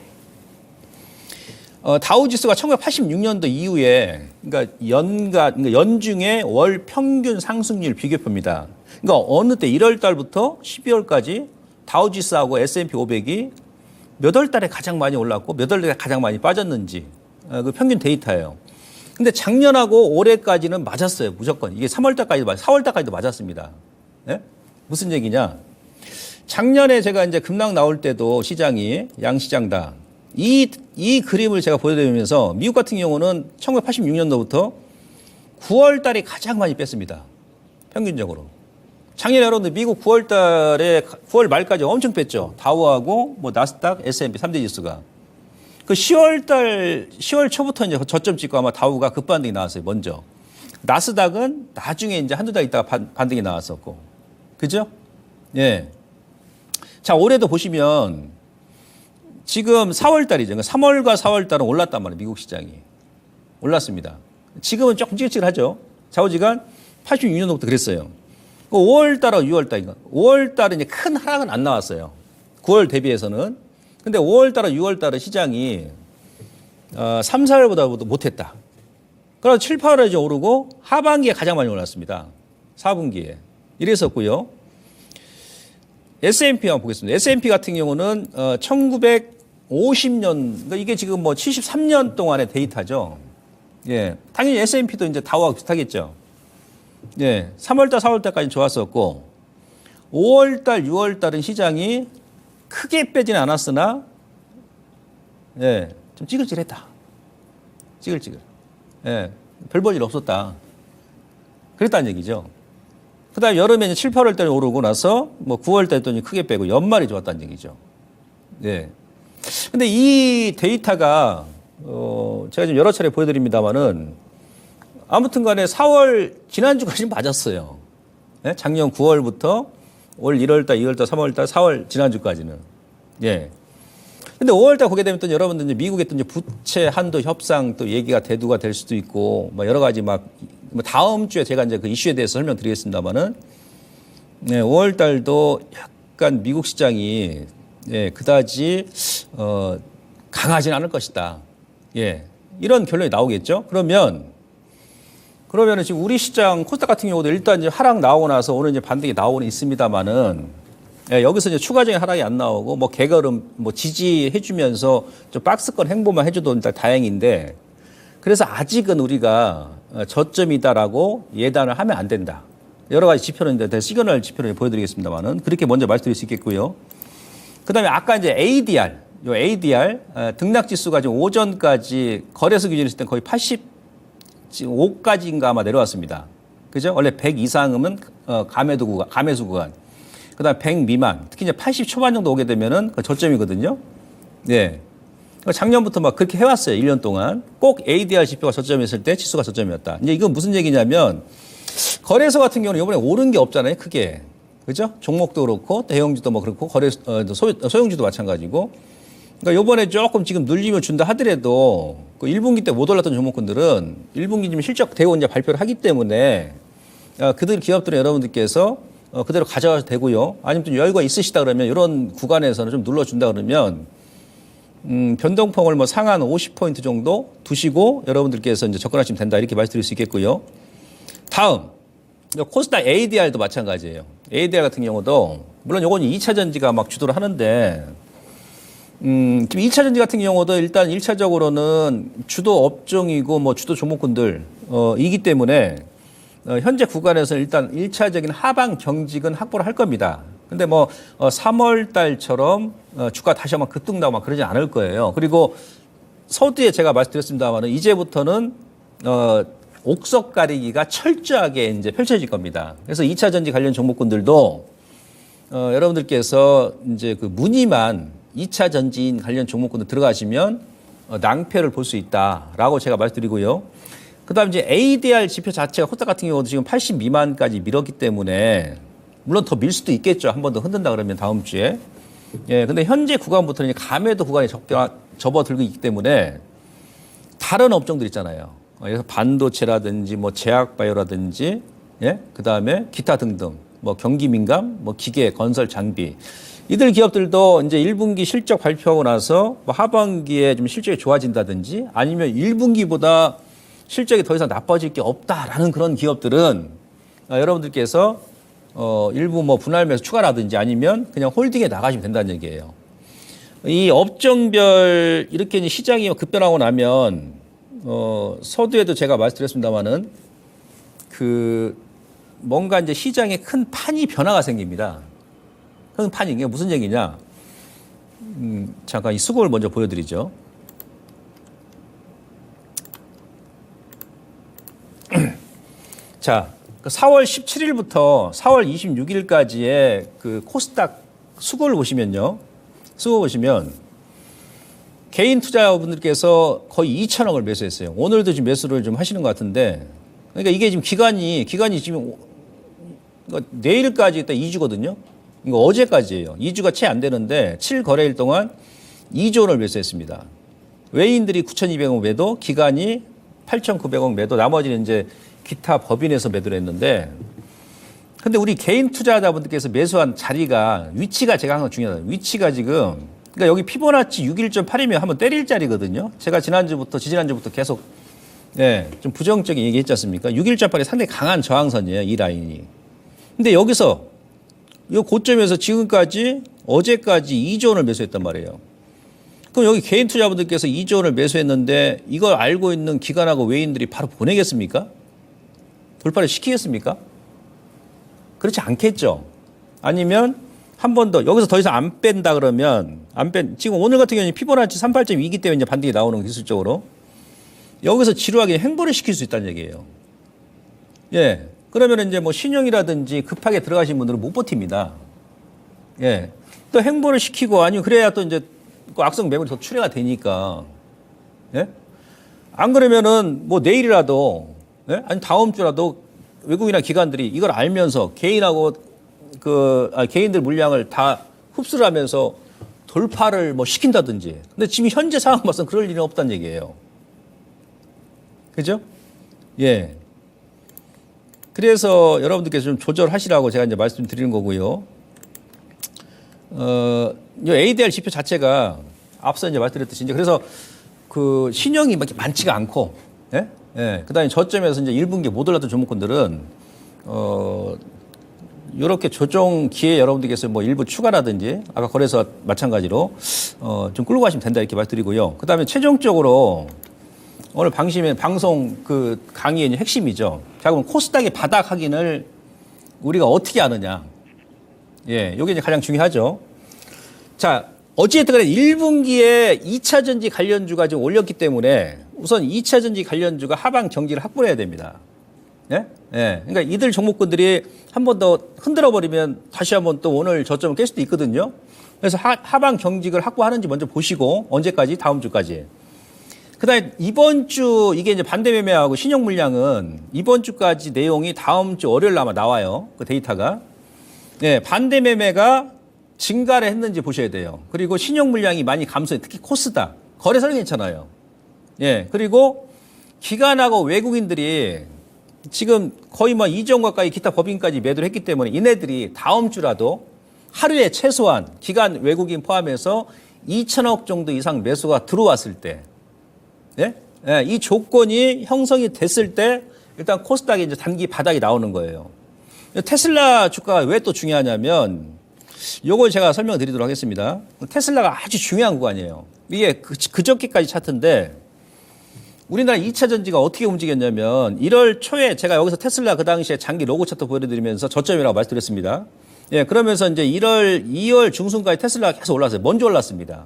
S1: 다우지수가 1986년도 이후에, 그러니까 그러니까 연중의 월 평균 상승률 비교표입니다. 그러니까 어느 때 1월 달부터 12월까지 다우지수하고 S&P 500이 몇 월 달에 가장 많이 올랐고 몇 월 달에 가장 많이 빠졌는지, 그 평균 데이터예요. 근데 작년하고 올해까지는 맞았어요. 무조건. 이게 3월 달까지도 4월 달까지도 맞았습니다. 예? 무슨 얘기냐? 작년에 제가 이제 급락 나올 때도 시장이 양시장다. 이 그림을 제가 보여드리면서 미국 같은 경우는 1986년도부터 9월 달이 가장 많이 뺐습니다. 평균적으로. 작년에 여러분들 미국 9월 달에 9월 말까지 엄청 뺐죠. 다우하고 뭐 나스닥, S&P 3대 지수가. 그 10월 초부터 이제 저점 찍고 아마 다우가 급반등이 나왔어요. 먼저. 나스닥은 나중에 이제 한두 달 있다가 반등이 나왔었고. 그죠? 예. 자, 올해도 보시면 지금 4월 달이죠. 3월과 4월 달은 올랐단 말이에요. 미국 시장이. 올랐습니다. 지금은 조금 찌글찌글하죠. 좌우지간 86년도부터 그랬어요. 5월 달하고 6월 달인가. 5월 달은 이제 큰 하락은 안 나왔어요. 9월 대비해서는. 근데 5월 달하고 6월 달은 시장이 3, 4월보다도 못했다. 그래서 7, 8월에 이제 오르고 하반기에 가장 많이 올랐습니다. 4분기에. 이랬었고요. S&P 한번 보겠습니다. S&P 같은 경우는 1950년, 그러니까 이게 지금 뭐 73년 동안의 데이터죠. 예. 당연히 S&P도 이제 다우하고 비슷하겠죠. 예. 3월달, 4월달까지 좋았었고, 5월달, 6월달은 시장이 크게 빼지는 않았으나, 예. 좀 찌글찌글했다. 찌글찌글. 예. 별 볼 일 없었다. 그랬다는 얘기죠. 그 다음에 여름에 이제 7, 8월 달에 오르고 나서 뭐 9월 달에 또 크게 빼고 연말이 좋았다는 얘기죠. 예. 근데 이 데이터가, 제가 지금 여러 차례 보여드립니다만은 아무튼 간에 4월, 지난주까지 맞았어요. 예? 작년 9월부터 올 1월 달, 2월 달, 3월 달, 4월 지난주까지는. 예. 근데 5월 달 보게 되면 또 여러분들 이제 미국의 또 이제 부채 한도 협상 또 얘기가 대두가 될 수도 있고 뭐 여러 가지 뭐 다음 주에 제가 이제 그 이슈에 대해서 설명드리겠습니다만은 네, 5월 달도 약간 미국 시장이 예, 그다지 강하지는 않을 것이다. 예. 이런 결론이 나오겠죠. 그러면은 지금 우리 시장 코스닥 같은 경우도 일단 이제 하락 나오고 나서 오늘 이제 반등이 나오는 있습니다만은 예, 여기서 이제 추가적인 하락이 안 나오고 뭐 개걸음 뭐 지지해주면서 좀 박스권 행보만 해줘도 일단 다행인데 그래서 아직은 우리가 저점이다라고 예단을 하면 안 된다. 여러 가지 지표는 이제 시그널 지표를 보여드리겠습니다만은 그렇게 먼저 말씀드릴 수 있겠고요. 그다음에 아까 이제 ADR, 요 ADR 등락 지수가 지금 오전까지 거래소 기준으로 했을 때 거의 85까지인가 아마 내려왔습니다. 그죠? 원래 100 이상이면 감매수 구간. 그다음 100 미만, 특히 이제 80 초반 정도 오게 되면은 그 저점이거든요. 네. 작년부터 막 그렇게 해왔어요. 1년 동안. 꼭 ADR 지표가 저점이었을 때 지수가 저점이었다. 이제 이건 무슨 얘기냐면 거래소 같은 경우는 이번에 오른 게 없잖아요. 크게. 그죠? 종목도 그렇고 대형주도 뭐 그렇고 소형주도 마찬가지고. 그러니까 이번에 조금 지금 눌림을 준다 하더라도 그 1분기 때 못 올랐던 종목군들은 1분기 지금 실적 대고 이제 발표를 하기 때문에 그들 기업들은 여러분들께서 그대로 가져가도 되고요. 아니면 좀 여유가 있으시다 그러면 이런 구간에서는 좀 눌러준다 그러면 변동폭을 뭐 상한 50포인트 정도 두시고 여러분들께서 이제 접근하시면 된다 이렇게 말씀드릴 수 있겠고요. 다음 코스닥 ADR도 마찬가지예요. ADR 같은 경우도 물론 요건 2차 전지가 막 주도를 하는데 지금 2차 전지 같은 경우도 일단 1차적으로는 주도 업종이고 뭐 주도 종목군들 이기 때문에 현재 구간에서 일단 1차적인 하방 경직은 확보를 할 겁니다. 근데 뭐 3월 달처럼 주가 다시 한번 급등나고 막 그러지 않을 거예요. 그리고 서두에 제가 말씀드렸습니다만 이제부터는 옥석 가리기가 철저하게 이제 펼쳐질 겁니다. 그래서 2차 전지 관련 종목군들도 여러분들께서 이제 그 무늬만 2차 전지인 관련 종목군들 들어가시면 낭패를 볼 수 있다라고 제가 말씀드리고요. 그다음 이제 ADR 지표 자체가 코스닥 같은 경우도 지금 80 미만까지 밀었기 때문에 물론 더 밀 수도 있겠죠. 한 번 더 흔든다 그러면 다음 주에. 예, 근데 현재 구간부터는 감매도 구간이 접어들고 있기 때문에 다른 업종들 있잖아요. 그래서 반도체라든지 뭐 제약바이오라든지 예, 그다음에 기타 등등 뭐 경기 민감, 뭐 기계, 건설, 장비 이들 기업들도 이제 1분기 실적 발표하고 나서 뭐 하반기에 좀 실적이 좋아진다든지 아니면 1분기보다 실적이 더 이상 나빠질 게 없다라는 그런 기업들은 여러분들께서 일부 뭐 분할 매수 추가라든지 아니면 그냥 홀딩에 나가시면 된다는 얘기예요. 이 업종별 이렇게 이제 시장이 급변하고 나면 서두에도 제가 말씀드렸습니다만은 그 뭔가 이제 시장에 큰 판이 변화가 생깁니다. 큰 판이 이게 무슨 얘기냐? 잠깐 이 수급을 먼저 보여드리죠. 자, 4월 17일부터 4월 26일까지의 그 코스닥 수급을 보시면요. 수급 보시면 개인 투자자분들께서 거의 2천억을 매수했어요. 오늘도 지금 매수를 좀 하시는 것 같은데, 그러니까 이게 지금 기간이 지금 내일까지 일단 2주거든요. 이거 어제까지예요. 2주가 채 안 되는데 7거래일 동안 2조 원을 매수했습니다. 외인들이 9,200억 매도, 기간이 8,900억 매도, 나머지는 이제 기타 법인에서 매도를 했는데, 근데 우리 개인 투자자분들께서 매수한 자리가, 위치가 제가 항상 중요하다. 위치가 지금, 그러니까 여기 피보나치 61.8이면 한번 때릴 자리거든요. 제가 지지난주부터 계속, 좀 부정적인 얘기했지 않습니까? 61.8이 상당히 강한 저항선이에요, 이 라인이. 근데 여기서, 이 고점에서 지금까지, 어제까지 2조 원을 매수했단 말이에요. 그럼 여기 개인 투자분들께서 2조 원을 매수했는데 이걸 알고 있는 기관하고 외인들이 바로 보내겠습니까? 돌파를 시키겠습니까? 그렇지 않겠죠. 아니면 한 번 더 여기서 더 이상 안 뺀다 그러면 지금 오늘 같은 경우는 피보나치 38.2이기 때문에 이제 반등이 나오는 거 기술적으로 여기서 지루하게 횡보를 시킬 수 있다는 얘기예요. 예. 그러면 이제 뭐 신용이라든지 급하게 들어가신 분들은 못 버팁니다. 예. 또 횡보를 시키고 아니면 그래야 또 이제 악성 매물이 더 출회가 되니까. 예? 안 그러면은 뭐 내일이라도, 예? 아니 다음 주라도 외국이나 기관들이 이걸 알면서 개인하고 개인들 물량을 다 흡수를 하면서 돌파를 뭐 시킨다든지. 근데 지금 현재 상황 봐서는 그럴 일은 없다는 얘기예요. 그죠? 예. 그래서 여러분들께서 좀 조절하시라고 제가 이제 말씀드리는 거고요. 이 ADR 지표 자체가 앞서 이제 말씀드렸듯이 이제 그래서 그 신용이 많지가 않고, 예? 예. 그 다음에 저점에서 이제 1분기에 못 올랐던 종목군들은, 이렇게 조정 기회 여러분들께서 뭐 일부 추가라든지 아까 거래소 마찬가지로, 좀 끌고 가시면 된다 이렇게 말씀드리고요. 그 다음에 최종적으로 오늘 방송 그 강의의 핵심이죠. 자, 그럼 코스닥의 바닥 확인을 우리가 어떻게 하느냐. 예, 요게 이제 가장 중요하죠. 자, 어찌됐든 간에 1분기에 2차 전지 관련주가 지금 올렸기 때문에 우선 2차 전지 관련주가 하방 경기를 확보해야 됩니다. 예? 예. 그러니까 이들 종목군들이 한 번 더 흔들어 버리면 다시 한번 또 오늘 저점을 깰 수도 있거든요. 그래서 하방 경직을 확보하는지 먼저 보시고 언제까지? 다음 주까지. 그다음에 이번 주 이게 이제 반대 매매하고 신용 물량은 이번 주까지 내용이 다음 주 월요일 아마 나와요. 그 데이터가. 네, 반대 매매가 증가를 했는지 보셔야 돼요. 그리고 신용 물량이 많이 감소해. 특히 코스닥. 거래소는 괜찮아요. 예. 그리고 기관하고 외국인들이 지금 거의 뭐 2조 원 가까이 기타 법인까지 매도를 했기 때문에 이네들이 다음 주라도 하루에 최소한 기관 외국인 포함해서 2천억 정도 이상 매수가 들어왔을 때, 예? 예, 이 조건이 형성이 됐을 때 일단 코스닥이 이제 단기 바닥이 나오는 거예요. 테슬라 주가가 왜 또 중요하냐면 요걸 제가 설명을 드리도록 하겠습니다. 테슬라가 아주 중요한 구간이에요. 이게 그저께까지 차트인데 우리나라 2차 전지가 어떻게 움직였냐면 1월 초에 제가 여기서 테슬라 그 당시에 장기 로고 차트 보여드리면서 저점이라고 말씀드렸습니다. 예, 그러면서 이제 2월 중순까지 테슬라가 계속 올랐어요. 먼저 올랐습니다.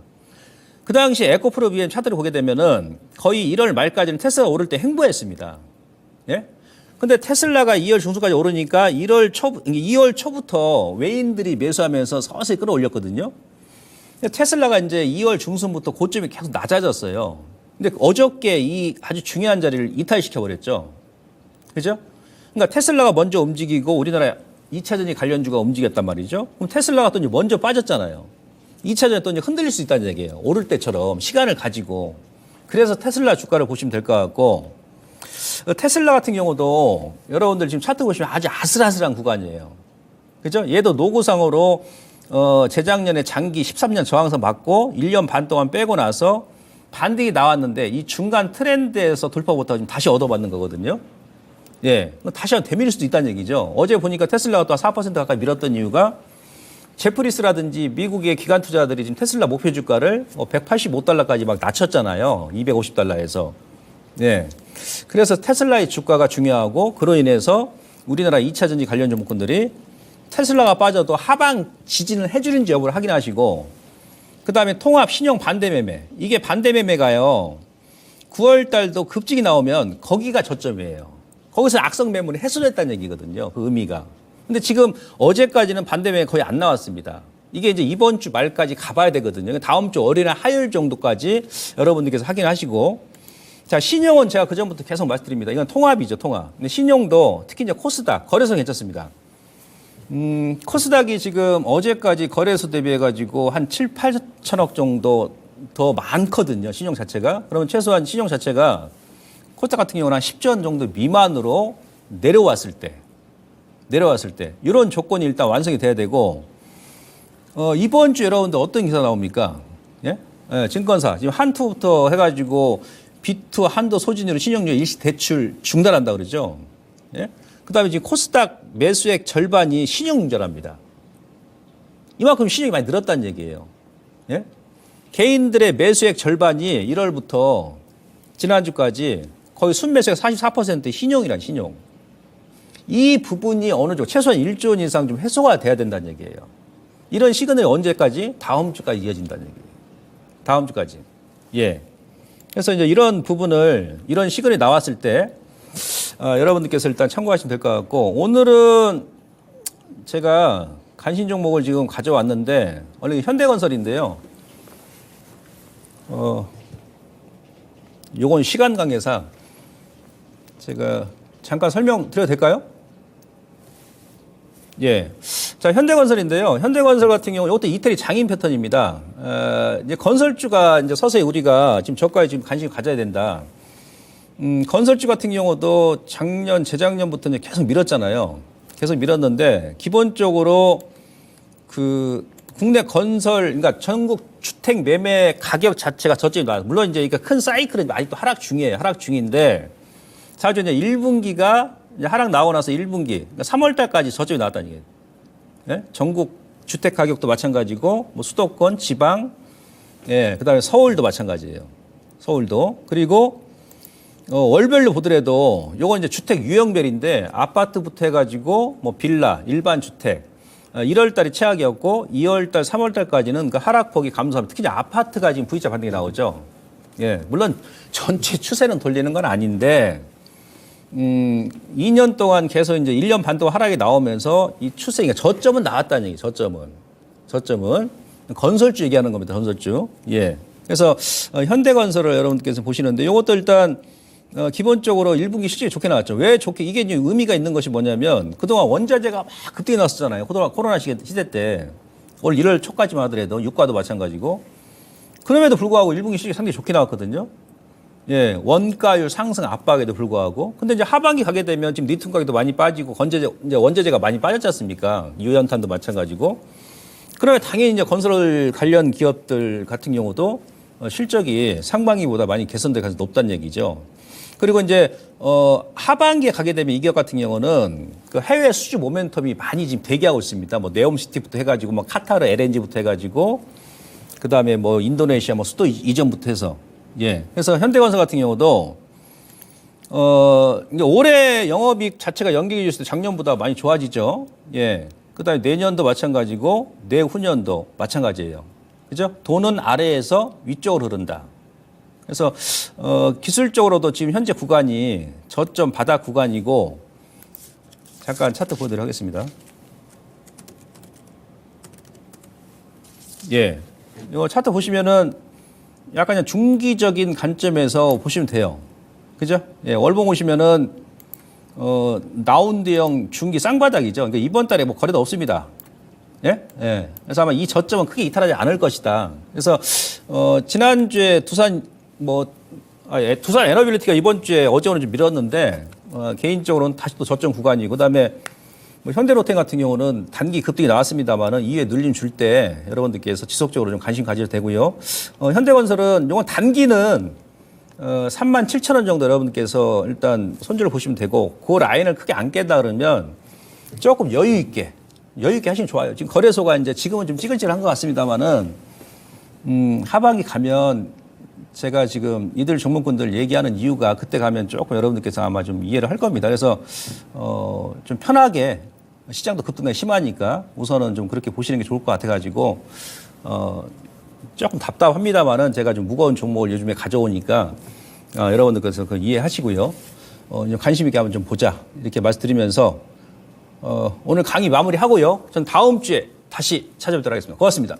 S1: 그 당시에 에코프로 BM 차트를 보게 되면은 거의 1월 말까지는 테슬라가 오를 때 횡보했습니다. 예? 근데 테슬라가 2월 중순까지 오르니까 2월 초부터 외인들이 매수하면서 서서히 끌어올렸거든요. 테슬라가 이제 2월 중순부터 고점이 계속 낮아졌어요. 근데 어저께 이 아주 중요한 자리를 이탈시켜버렸죠. 그죠? 그러니까 테슬라가 먼저 움직이고 우리나라 2차 전지 관련주가 움직였단 말이죠. 그럼 테슬라가 또 이제 먼저 빠졌잖아요. 2차 전지 또 이제 흔들릴 수 있다는 얘기예요. 오를 때처럼 시간을 가지고. 그래서 테슬라 주가를 보시면 될 것 같고 테슬라 같은 경우도 여러분들 지금 차트 보시면 아주 아슬아슬한 구간이에요. 그죠? 얘도 노고상으로 재작년에 장기 13년 저항선 맞고 1년 반 동안 빼고 나서 반등이 나왔는데 이 중간 트렌드에서 돌파 못하고 지금 다시 얻어받는 거거든요. 예. 다시 한번 되밀릴 수도 있다는 얘기죠. 어제 보니까 테슬라가 또 4% 가까이 밀었던 이유가 제프리스라든지 미국의 기관 투자자들이 지금 테슬라 목표 주가를 185달러까지 막 낮췄잖아요. 250달러에서. 예. 그래서 테슬라의 주가가 중요하고 그로 인해서 우리나라 2차 전지 관련 종목군들이 테슬라가 빠져도 하방 지지는 해주는지 여부를 확인하시고 그다음에 통합 신용 반대 매매. 이게 반대 매매가요. 9월 달도 급증이 나오면 거기가 저점이에요. 거기서 악성 매물이 해소됐다는 얘기거든요. 그 의미가. 근데 지금 어제까지는 반대 매매 거의 안 나왔습니다. 이게 이제 이번 주 말까지 가봐야 되거든요. 다음 주 월요일이나 화요일 정도까지 여러분들께서 확인하시고. 자, 신용은 제가 그전부터 계속 말씀드립니다. 이건 통합이죠, 통합. 근데 신용도 특히 이제 코스닥, 거래소 괜찮습니다. 코스닥이 지금 어제까지 거래소 대비해가지고 한 7, 8천억 정도 더 많거든요. 신용 자체가. 그러면 최소한 신용 자체가 코스닥 같은 경우는 한 10조 원 정도 미만으로 내려왔을 때 이런 조건이 일단 완성이 돼야 되고 이번 주 여러분들 어떤 기사 나옵니까? 예? 예, 증권사 지금 한투부터 해가지고 비투 한도 소진으로 신용료 일시 대출 중단한다 그러죠. 예? 그다음에 지금 코스닥 매수액 절반이 신용융자랍니다. 이만큼 신용이 많이 늘었다는 얘기예요. 예? 개인들의 매수액 절반이 1월부터 지난주까지 거의 순매수액 44% 신용이란 신용. 이 부분이 어느 정도 최소한 1조 원 이상 좀 해소가 돼야 된다는 얘기예요. 이런 시그널이 언제까지? 다음 주까지 이어진다는 얘기예요. 다음 주까지. 예. 그래서 이제 이런 부분을 이런 시그널이 나왔을 때 여러분들께서 일단 참고하시면 될 것 같고 오늘은 제가 간신 종목을 지금 가져왔는데 원래 현대건설인데요. 요건 시간 관계상 제가 잠깐 설명드려도 될까요? 예. 자, 현대건설인데요. 현대건설 같은 경우, 이것도 이태리 장인 패턴입니다. 이제 건설주가 이제 서서히 우리가 지금 저가에 지금 관심을 가져야 된다. 건설주 같은 경우도 작년, 재작년부터 이제 계속 밀었잖아요. 계속 밀었는데, 기본적으로 그 국내 건설, 그러니까 전국 주택 매매 가격 자체가 저점이 나와요. 물론 이제 큰 사이클은 아직도 하락 중이에요. 하락 중인데, 사실 이제 1분기가 이제 하락 나오고 나서 1분기, 그러니까 3월 달까지 저점이 나왔다는 얘기예요. 예? 전국 주택 가격도 마찬가지고, 뭐 수도권, 지방, 예, 그 다음에 서울도 마찬가지예요. 서울도. 그리고, 월별로 보더라도, 요건 이제 주택 유형별인데, 아파트부터 해가지고, 뭐 빌라, 일반 주택, 1월 달이 최악이었고, 2월 달, 3월 달까지는 그 하락폭이 감소하면, 특히 이제 아파트가 지금 V자 반등이 나오죠. 예, 물론 전체 추세는 돌리는 건 아닌데, 2년 동안 계속 이제 1년 반 동안 하락이 나오면서 이 추세, 그러니까 저점은 나왔다는 얘기, 저점은. 건설주 얘기하는 겁니다, 건설주. 예. 그래서, 현대건설을 여러분께서 보시는데, 이것도 일단, 기본적으로 1분기 실적이 좋게 나왔죠. 왜 좋게, 이게 이제 의미가 있는 것이 뭐냐면, 그동안 원자재가 막 급등이 났었잖아요. 코로나 시대 때. 올 1월 초까지만 하더라도, 유가도 마찬가지고. 그럼에도 불구하고 1분기 실적이 상당히 좋게 나왔거든요. 예, 원가율 상승 압박에도 불구하고. 근데 이제 하반기 가게 되면 지금 리튬 가격도 많이 빠지고 이제 원자재가 많이 빠졌지 않습니까? 유연탄도 마찬가지고. 그러면 당연히 이제 건설 관련 기업들 같은 경우도 실적이 상반기보다 많이 개선될 가능성이 높다는 얘기죠. 그리고 이제, 하반기에 가게 되면 이 기업 같은 경우는 그 해외 수주 모멘텀이 많이 지금 대기하고 있습니다. 뭐 네옴시티부터 해가지고 뭐 카타르 LNG부터 해가지고 그 다음에 뭐 인도네시아 뭐 수도 이전부터 해서 예. 그래서 현대건설 같은 경우도, 이제 올해 영업이익 자체가 연기해 줬을 때 작년보다 많이 좋아지죠. 예. 그 다음에 내년도 마찬가지고, 내후년도 마찬가지예요. 그죠? 돈은 아래에서 위쪽으로 흐른다. 그래서, 기술적으로도 지금 현재 구간이 저점 바닥 구간이고, 잠깐 차트 보도록 하겠습니다. 예. 이거 차트 보시면은, 약간 중기적인 관점에서 보시면 돼요. 그죠? 예, 월봉 보시면은, 라운드형 중기 쌍바닥이죠. 그러니까 이번 달에 뭐 거래도 없습니다. 예? 예. 그래서 아마 이 저점은 크게 이탈하지 않을 것이다. 그래서, 지난주에 두산 에너빌리티가 이번 주에 어제 오늘 좀 밀었는데, 개인적으로는 다시 또 저점 구간이고, 그 다음에 뭐 현대로템 같은 경우는 단기 급등이 나왔습니다만은 이후에 눌림 줄 때 여러분들께서 지속적으로 좀 관심 가져도 되고요. 현대건설은 이건 단기는 37,000원 정도 여러분들께서 일단 손절을 보시면 되고 그 라인을 크게 안 깬다 그러면 조금 여유 있게 하시면 좋아요. 지금 거래소가 이제 지금은 좀 찌글찌글한 것 같습니다만은 하반기 가면 제가 지금 이들 종목군들 얘기하는 이유가 그때 가면 조금 여러분들께서 아마 좀 이해를 할 겁니다. 그래서 좀 편하게 시장도 급등이 심하니까 우선은 좀 그렇게 보시는 게 좋을 것 같아가지고 조금 답답합니다만은 제가 좀 무거운 종목을 요즘에 가져오니까 여러분들께서 그 이해하시고요. 이제 관심 있게 한번 좀 보자 이렇게 말씀드리면서 오늘 강의 마무리하고요. 전 다음 주에 다시 찾아뵙도록 하겠습니다. 고맙습니다.